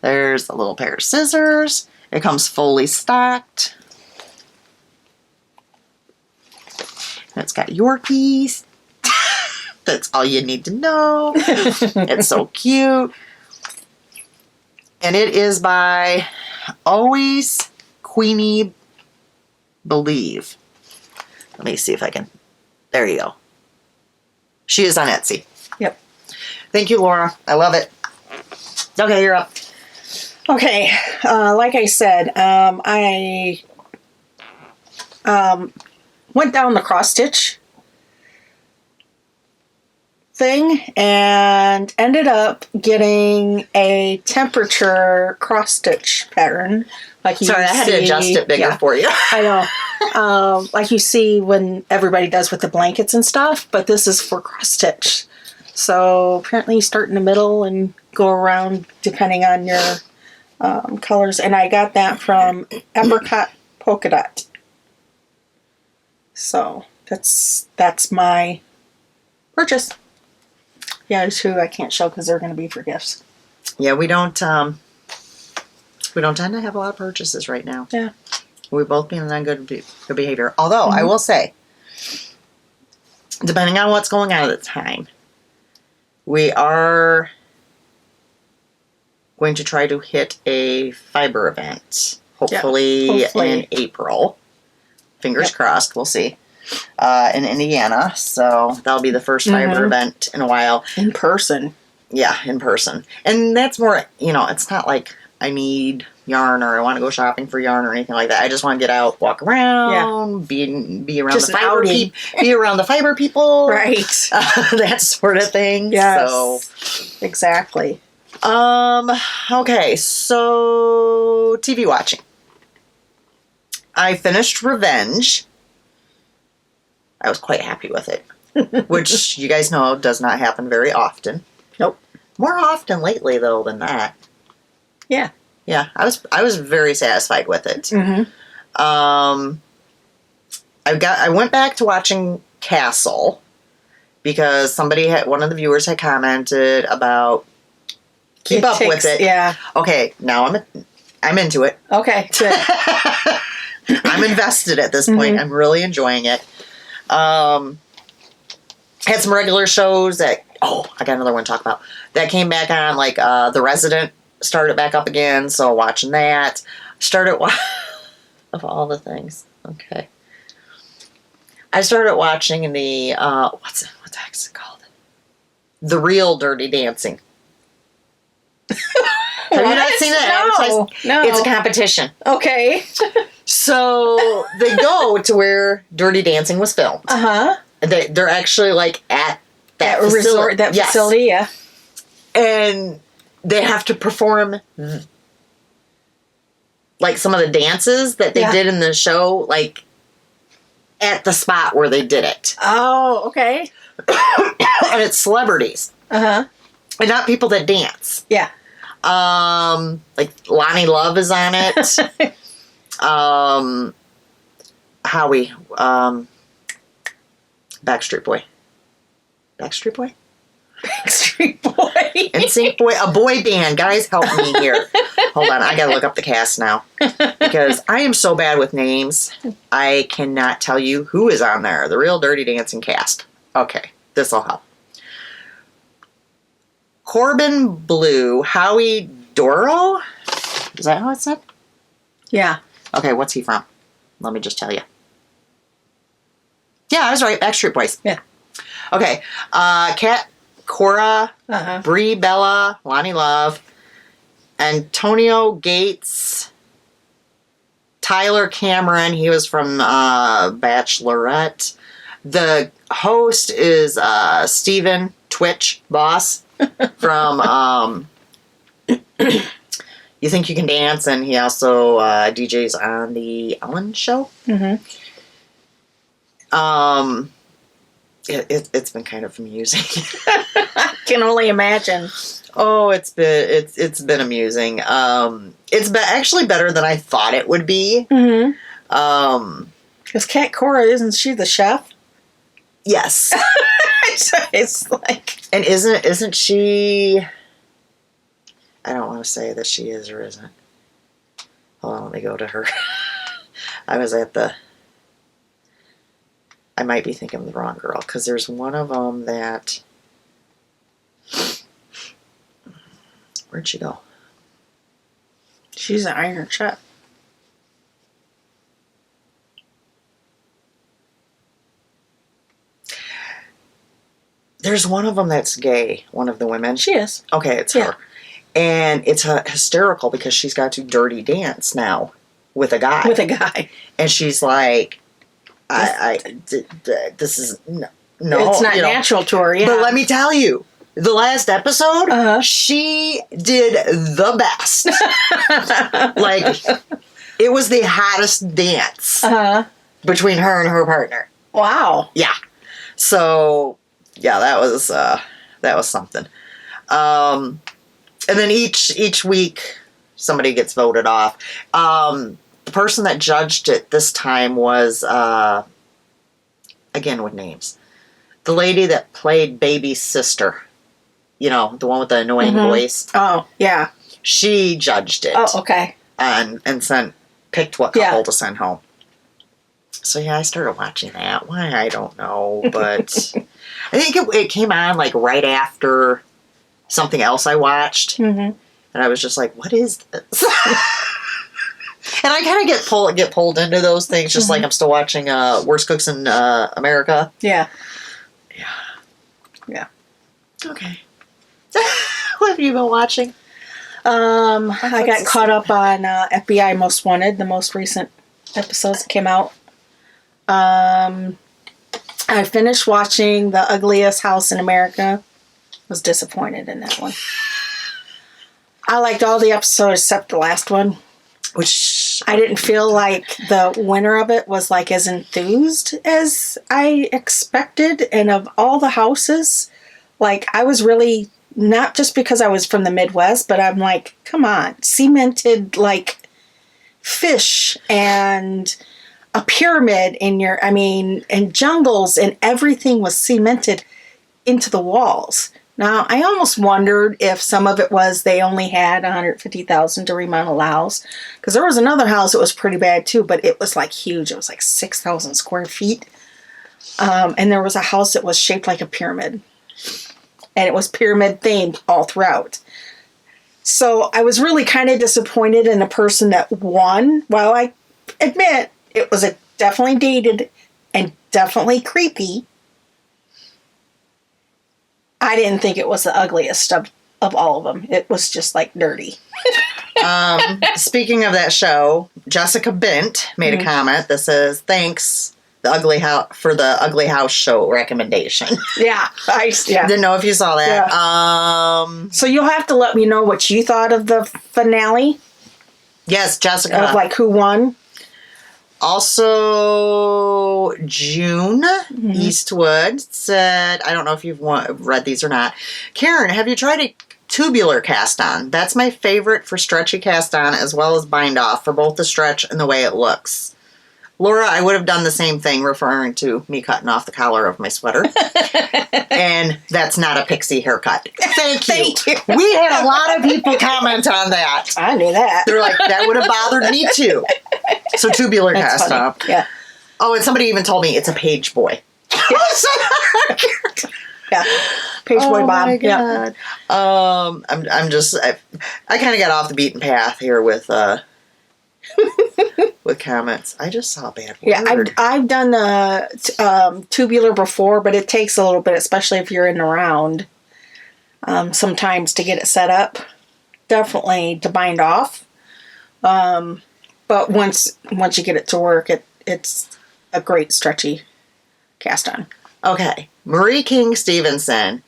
there's a little pair of scissors. It comes fully stocked. And it's got Yorkies. That's all you need to know. It's so cute. And it is by Always Queenie Believe. Let me see if I can. There you go. She is on Etsy. Yep. Thank you, Laura. I love it. Okay, you're up. Okay. Like I said, I went down the cross stitch thing and ended up getting a temperature cross stitch pattern. Like you Sorry, I had to adjust it bigger for you. I know. Like you see when everybody does with the blankets and stuff, but this is for cross stitch. So apparently you start in the middle and go around depending on your colors. And I got that from Apricot Polka Dot. So that's my purchase. Yeah, there's two I can't show because they're going to be for gifts. Yeah, we don't tend to have a lot of purchases right now. Yeah. We've both been on good behavior. Although, I will say, depending on what's going on at the time, we are going to try to hit a fiber event. Hopefully in April. Fingers crossed. We'll see. in Indiana. So that'll be the first fiber event in a while. In person. Yeah, in person. And that's more, it's not like I need yarn or I want to go shopping for yarn or anything like that. I just want to get out, walk around, be around just the fiber be around the fiber people. Right. That sort of thing. Yes. So exactly. Okay, so TV watching. I finished Revenge. I was quite happy with it. Which you guys know does not happen very often. Nope. More often lately though than that. Yeah. Yeah, I was very satisfied with it. Mm-hmm. I went back to watching Castle because one of the viewers had commented about keep up with it. Yeah. Okay, now I'm into it. Okay. Good. I'm invested at this point. I'm really enjoying it. Had some regular shows that I got another one to talk about that came back on, like The Resident started back up again, so watching that. Of all the things. Okay. I started watching the what the heck is it called? The Real Dirty Dancing. Have you not seen that advertised? No. It's a competition. Okay. So they go to where Dirty Dancing was filmed. Uh-huh. They're actually like at that resort, that facility, yeah. And they have to perform like some of the dances that they did in the show, like at the spot where they did it. Oh, okay. And it's celebrities. Uh-huh. And not people that dance. Yeah. Like Lonnie Love is on it. Howie, Backstreet Boy. Backstreet Boy? Backstreet Boy. NSYNC Boy. A boy band. Guys, help me here. Hold on. I gotta look up the cast now. Because I am so bad with names. I cannot tell you who is on there. The Real Dirty Dancing cast. Okay. This'll help. Corbin Blue. Howie Doro? Is that how it's said? Yeah. Okay, what's he from? Let me just tell you. Yeah, I was right. Backstreet Boys. Yeah. Okay. Kat, Cora, Brie, Bella, Lonnie Love, Antonio Gates, Tyler Cameron. He was from Bachelorette. The host is Steven Twitch Boss from You Think You Can Dance, and he also DJs on the Ellen Show. Mm-hmm. It's been kind of amusing. I can only imagine. Oh, it's been amusing. It's been actually better than I thought it would be. Mm-hmm. Because Kat Cora, isn't she the chef? Yes. It's like, and isn't she? I don't want to say that she is or isn't. Hold on, let me go to her. I might be thinking of the wrong girl, because there's one of them that... Where'd she go? she's an Iron Chef. There's one of them that's gay, one of the women. She is. Okay, it's her. And it's hysterical because she's got to dirty dance now with a guy. With a guy. And she's like, this is, no. It's not natural to her, yeah. But let me tell you, the last episode, she did the best. Like, it was the hottest dance between her and her partner. Wow. Yeah. So, yeah, that was something. And then each week, somebody gets voted off. The person that judged it this time was, again with names, the lady that played Baby's sister. You know, the one with the annoying voice. Oh, yeah. She judged it. Oh, okay. And picked what couple to send home. So, yeah, I started watching that. Why, I don't know. But I think it came on, like, right after something else I watched. Mm-hmm. And I was just like, what is this? And I kind of get pulled into those things, just like I'm still watching Worst Cooks in America. Yeah. Okay. What have you been watching? I got caught up on FBI Most Wanted, the most recent episodes that came out. I finished watching The Ugliest House in America. Was disappointed in that one. I liked all the episodes except the last one. Which I didn't feel like the winner of it was like as enthused as I expected. And of all the houses, like I was really, not just because I was from the Midwest, but I'm like, come on, cemented like fish and a pyramid in your, and jungles, and everything was cemented into the walls. Now, I almost wondered if some of it was they only had $150,000 to remodel the house. Because there was another house that was pretty bad too, but it was like huge. It was like 6,000 square feet. And there was a house that was shaped like a pyramid. And it was pyramid themed all throughout. So I was really kind of disappointed in the person that won. While I admit it was definitely dated and definitely creepy, I didn't think it was the ugliest of all of them. It was just like dirty. Speaking of that show, Jessica Bent made a comment that says, "Thanks, for the Ugly House show recommendation." Yeah, Didn't know if you saw that. Yeah. So you'll have to let me know what you thought of the finale. Yes, Jessica. Of like who won. Also, June Eastwood said, I don't know if you've read these or not. Karen, have you tried a tubular cast on? That's my favorite for stretchy cast on as well as bind off for both the stretch and the way it looks. Laura, I would have done the same thing, referring to me cutting off the collar of my sweater. And that's not a pixie haircut. Thank you. We had a lot of people comment on that. I knew that. They're like, that would have bothered me too. So tubular That's cast funny. up. Yeah. Oh, and somebody even told me it's a page boy. Yeah. Page boy Bob. My God. Yeah. I kind of got off the beaten path here with with comments. I just saw a bad word. Yeah, I've done the tubular before, but it takes a little bit, especially if you're in the round, sometimes to get it set up. Definitely to bind off. But once you get it to work, it's a great stretchy cast on. Okay. Marie King Stevenson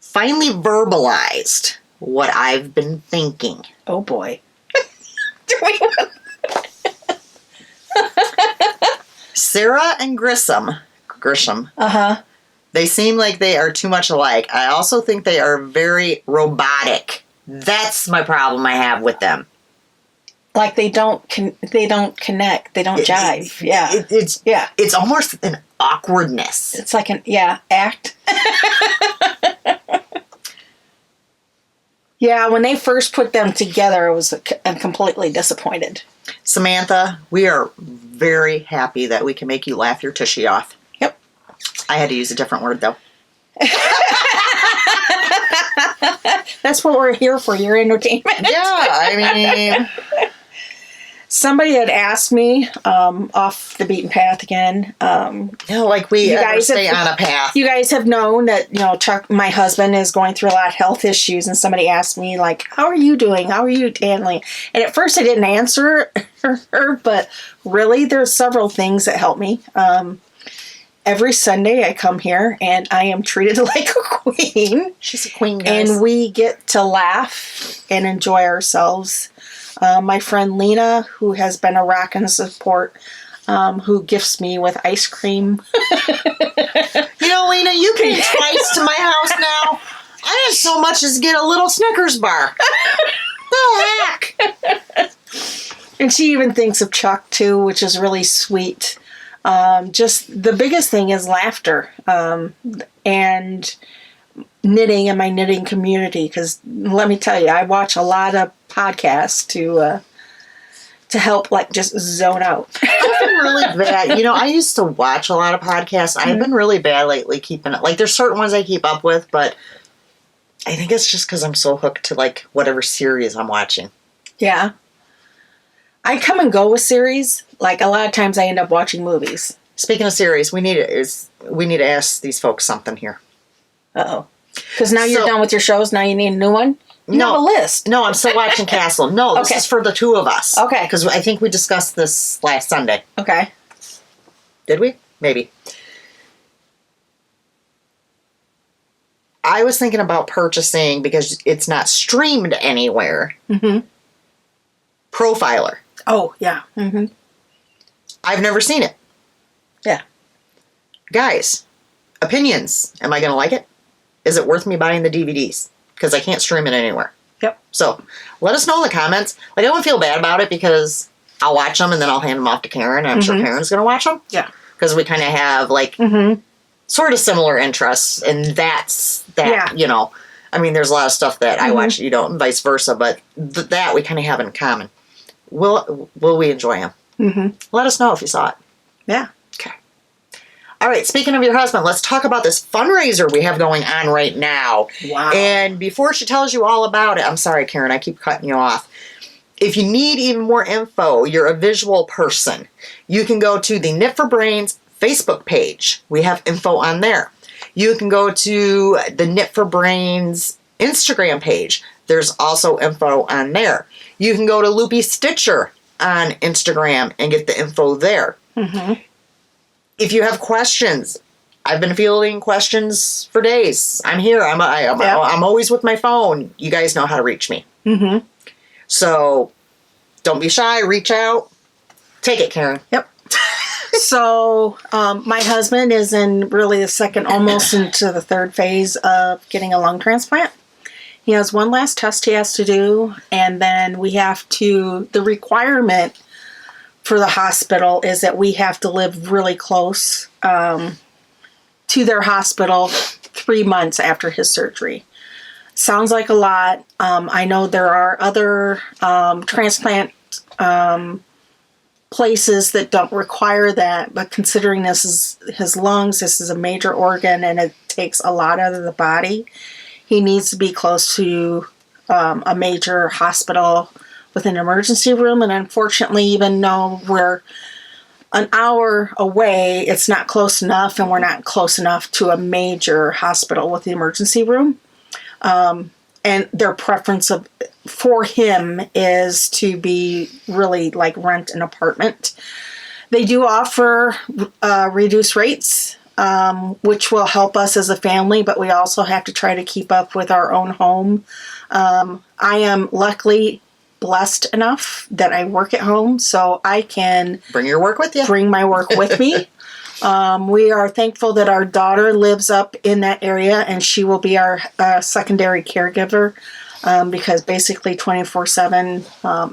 finally verbalized what I've been thinking. Oh boy. Sarah and Grisham. They seem like they are too much alike. I also think they are very robotic. That's my problem I have with them. Like they don't connect. They don't jive. It's almost an awkwardness. It's like an act. Yeah, when they first put them together, I'm completely disappointed. Samantha, we are very happy that we can make you laugh your tushy off. Yep. I had to use a different word, though. That's what we're here for, your entertainment. Yeah, I mean... Somebody had asked me, off the beaten path again. We guys stay on a path. You guys have known that, Chuck, my husband, is going through a lot of health issues, and somebody asked me, like, how are you doing? How are you handling? And at first I didn't answer her, but really there's several things that help me. Every Sunday I come here and I am treated like a queen. She's a queen, guys. And we get to laugh and enjoy ourselves. My friend Lena, who has been a rock and support, who gifts me with ice cream. Lena, you came twice to my house now. I didn't so much as get a little Snickers bar. The heck? And she even thinks of Chuck, too, which is really sweet. Just the biggest thing is laughter and knitting in my knitting community. Because let me tell you, I watch a lot of podcasts to help like just zone out. I've been really bad. I used to watch a lot of podcasts. I've been really bad lately keeping it. Like there's certain ones I keep up with, but I think it's just because I'm so hooked to like whatever series I'm watching. Yeah. I come and go with series. Like, a lot of times I end up watching movies. Speaking of series, we need to ask these folks something here. Uh-oh. Because now you're done with your shows, now you need a new one? You have a list. No, I'm still watching Castle. No, this is for the two of us. Okay. Because I think we discussed this last Sunday. Okay. Did we? Maybe. I was thinking about purchasing, because it's not streamed anywhere, Profiler. Oh, yeah. Mm-hmm. I've never seen it. Yeah. Guys, opinions. Am I going to like it? Is it worth me buying the DVDs? Because I can't stream it anywhere. Yep. So, let us know in the comments. Like, I don't feel bad about it, because I'll watch them and then I'll hand them off to Karen, and I'm sure Karen's going to watch them. Yeah. Because we kind of have, like, sort of similar interests, and that's that, you know. I mean, there's a lot of stuff that I watch, you don't, and vice versa, but that we kind of have in common. Will we enjoy them? Let us know if you saw it. Yeah. Okay. All right, speaking of your husband, let's talk about this fundraiser we have going on right now. Wow. And before she tells you all about it, I'm sorry, Karen, I keep cutting you off. If you need even more info, you're a visual person, you can go to the Knit for Brains Facebook page. We have info on there. You can go to the Knit for Brains Instagram page. There's also info on there. You can go to Loopy Stitcher on Instagram and get the info there. If you have questions, I've been fielding questions for days. I'm here. I'm always with my phone. You guys know how to reach me. So don't be shy. Reach out. Take it, Karen. Yep. So my husband is in really the second, almost into the third phase of getting a lung transplant. He has one last test he has to do, and then we have to, the requirement for the hospital is that we have to live really close to their hospital 3 months after his surgery. Sounds like a lot. I know there are other transplant places that don't require that, but considering this is his lungs, this is a major organ and it takes a lot out of the body, he needs to be close to a major hospital with an emergency room. And unfortunately, even though we're an hour away, it's not close enough, and we're not close enough to a major hospital with the emergency room. And their preference for him is to be really like rent an apartment. They do offer reduced rates, which will help us as a family, but we also have to try to keep up with our own home. I am luckily blessed enough that I work at home, so I can bring your work with you. Bring my work with me. We are thankful that our daughter lives up in that area, and she will be our secondary caregiver because basically 24/7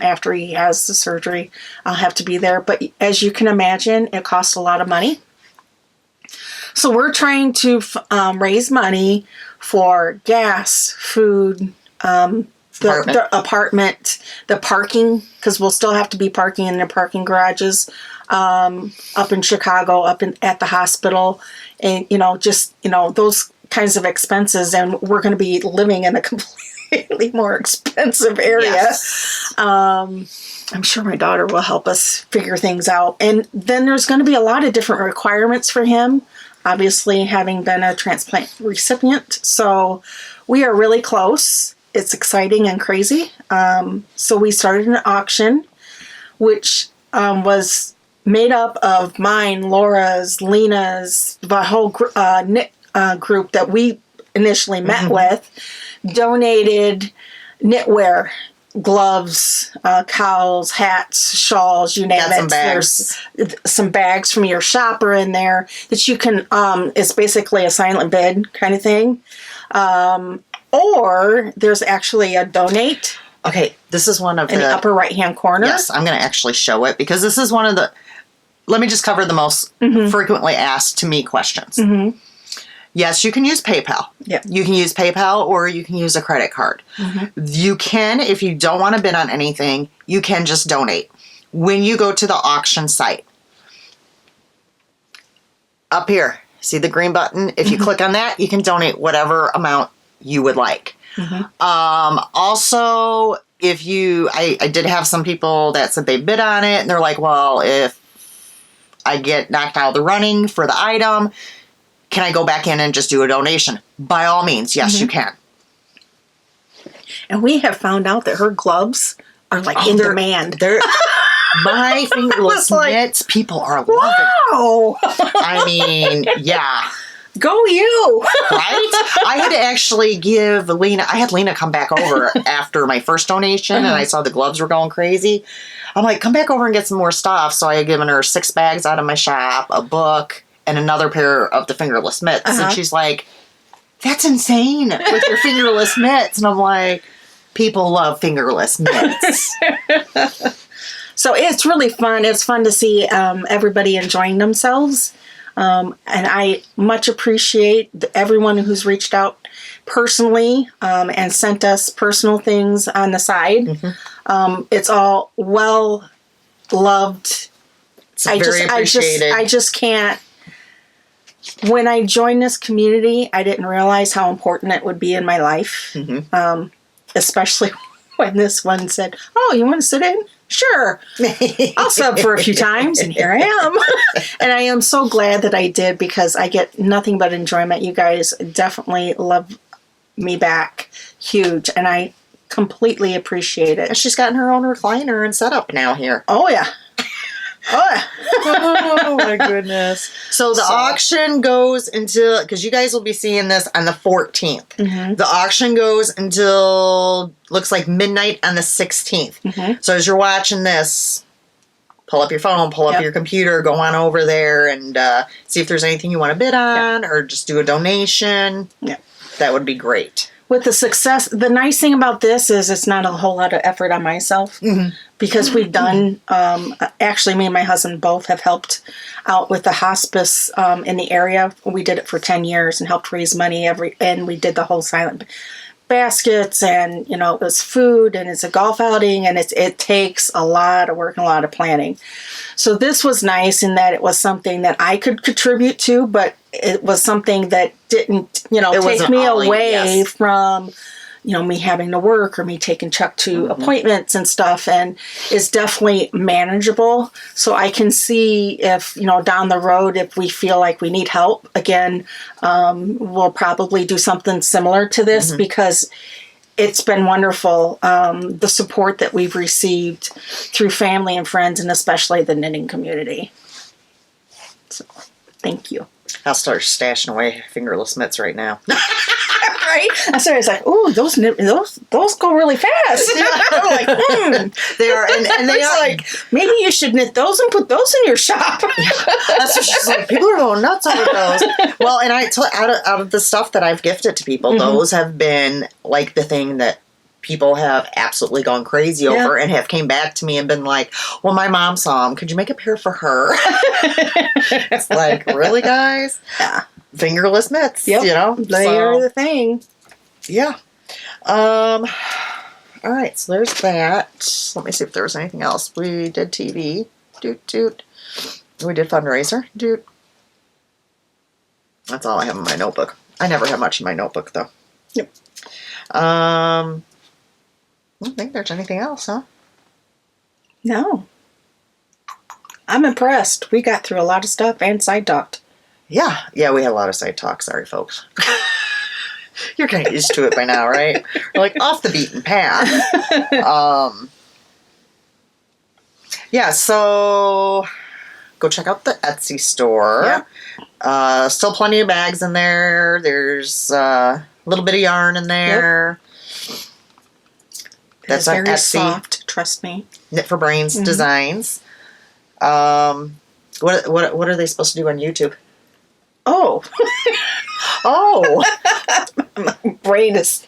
after he has the surgery, I'll have to be there. But as you can imagine, it costs a lot of money. So we're trying to raise money for gas, food, the apartment, the parking, because we'll still have to be parking in the parking garages up in Chicago, at the hospital, and just those kinds of expenses. And we're going to be living in a completely more expensive area. Yes. I'm sure my daughter will help us figure things out. And then there's going to be a lot of different requirements for him, obviously having been a transplant recipient. So we are really close. It's exciting and crazy. So we started an auction, which was made up of mine, Laura's, Lena's, the whole knit group that we initially met with, donated knitwear, gloves, cowls, hats, shawls, you name it. Some bags. There's some bags from your shopper in there that you can, it's basically a silent bid kind of thing. Or there's actually a donate. Okay, this is one of in the upper right-hand corner. Yes, I'm going to actually show it because this is one of the, let me just cover the most frequently asked to me questions. Yes, you can use PayPal. Yep. You can use PayPal or you can use a credit card. You can, if you don't want to bid on anything, you can just donate. When you go to the auction site, up here, see the green button? If you click on that, you can donate whatever amount you would like. Also, I did have some people that said they bid on it, and they're like, well, if I get knocked out of the running for the item, can I go back in and just do a donation? By all means, yes, you can. And we have found out that her gloves are like in demand. They're my fingerless mitts. People are loving. Wow! I mean, yeah. Go you! Right? I had to actually give Lena. I had Lena come back over after my first donation, and I saw the gloves were going crazy. I'm like, come back over and get some more stuff. So I had given her 6 bags out of my shop, a book, and another pair of the fingerless mitts. And she's like, that's insane with your fingerless mitts. And I'm like, people love fingerless mitts. So it's really fun. It's fun to see everybody enjoying themselves. And I much appreciate everyone who's reached out personally and sent us personal things on the side. It's all well loved. It's very appreciated. I just can't. When I joined this community, I didn't realize how important it would be in my life. Especially when this one said, "Oh, you want to sit in? Sure. I'll sub for a few times," and here I am. And I am so glad that I did, because I get nothing but enjoyment. You guys definitely love me back. Huge. And I completely appreciate it. And she's gotten her own recliner and setup now here. Oh, yeah. Oh, yeah. Oh, my goodness. So the auction goes until, because you guys will be seeing this on the 14th. The auction goes until, looks like midnight on the 16th. So as you're watching this, pull up your phone, pull up your computer, go on over there and see if there's anything you want to bid on or just do a donation. That would be great. With the success, the nice thing about this is it's not a whole lot of effort on myself, because we've done, actually me and my husband both have helped out with the hospice in the area. We did it for 10 years and helped raise money and we did the whole silent baskets, and it was food, and it's a golf outing, and it takes a lot of work and a lot of planning. So this was nice in that it was something that I could contribute to, but it was something that didn't, take me away from, me having to work or me taking Chuck to appointments and stuff, and it's definitely manageable. So I can see if, down the road, if we feel like we need help again, we'll probably do something similar to this, because it's been wonderful. The support that we've received through family and friends, and especially the knitting community. So thank you. I'll start stashing away fingerless mitts right now. Right? I started, it's like, ooh, those go really fast. I'm like, They are, and they are like, maybe you should knit those and put those in your shop. That's what she's like. People are going nuts over those. Well, and out of the stuff that I've gifted to people, those have been like the thing that people have absolutely gone crazy over and have came back to me and been like, well, my mom saw them. Could you make a pair for her? It's like, really, guys? Yeah. Fingerless mitts, They are the thing. Yeah. All right, so there's that. Let me see if there was anything else. We did TV. Doot, doot. We did fundraiser. Doot. That's all I have in my notebook. I never have much in my notebook, though. Yep. I don't think there's anything else, huh? No. I'm impressed. We got through a lot of stuff and side talked. Yeah, we had a lot of side talk. Sorry, folks. You're kind of used to it by now, right? We're like off the beaten path. So go check out the Etsy store. Yep. Still plenty of bags in there. There's a little bit of yarn in there. Yep. That's on very Etsy. Soft, trust me. Knit for Brains Designs. What are they supposed to do on YouTube? Oh. Oh. My brain is...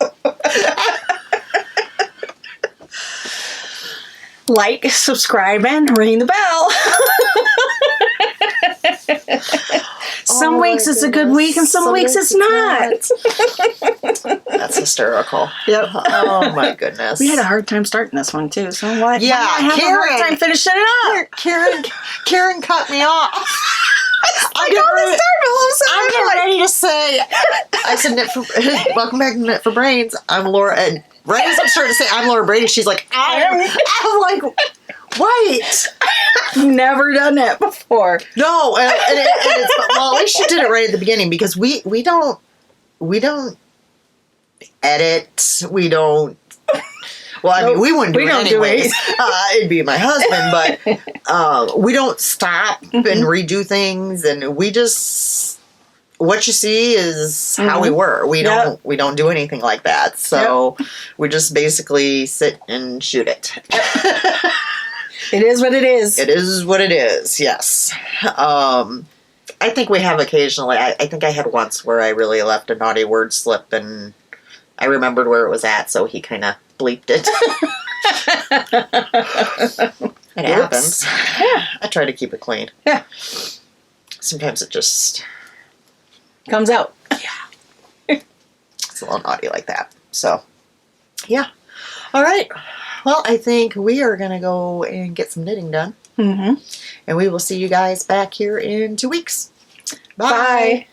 Like, subscribe, and ring the bell. Some weeks it's a good week, and some weeks it's not. That's hysterical. Yep. Oh my goodness. We had a hard time starting this one too. So I'm like, yeah, I have a hard time finishing it up. Karen cut me off. I'm getting ready to say, I said, welcome back to Knit for Brains. I'm Laura, and right as I'm starting to say I'm Laura Brady, she's like, I'm like, wait. I've never done that before. No, and it's, well, at least she did it right at the beginning because we don't edit. We don't. Well, I mean, we wouldn't do it anyways. It'd be my husband, but we don't stop and redo things, and we just what you see is how we were. We don't do anything like that. So we just basically sit and shoot it. It is what it is. It is what it is. Yes. I think we have occasionally. I think I had once where I really left a naughty word slip, and I remembered where it was at, so he kind of bleeped it. It happens. Yeah. I try to keep it clean. Yeah. Sometimes it just comes out. Yeah. It's a little naughty like that. So, yeah. All right. Well, I think we are going to go and get some knitting done. Mm-hmm. And we will see you guys back here in 2 weeks. Bye. Bye.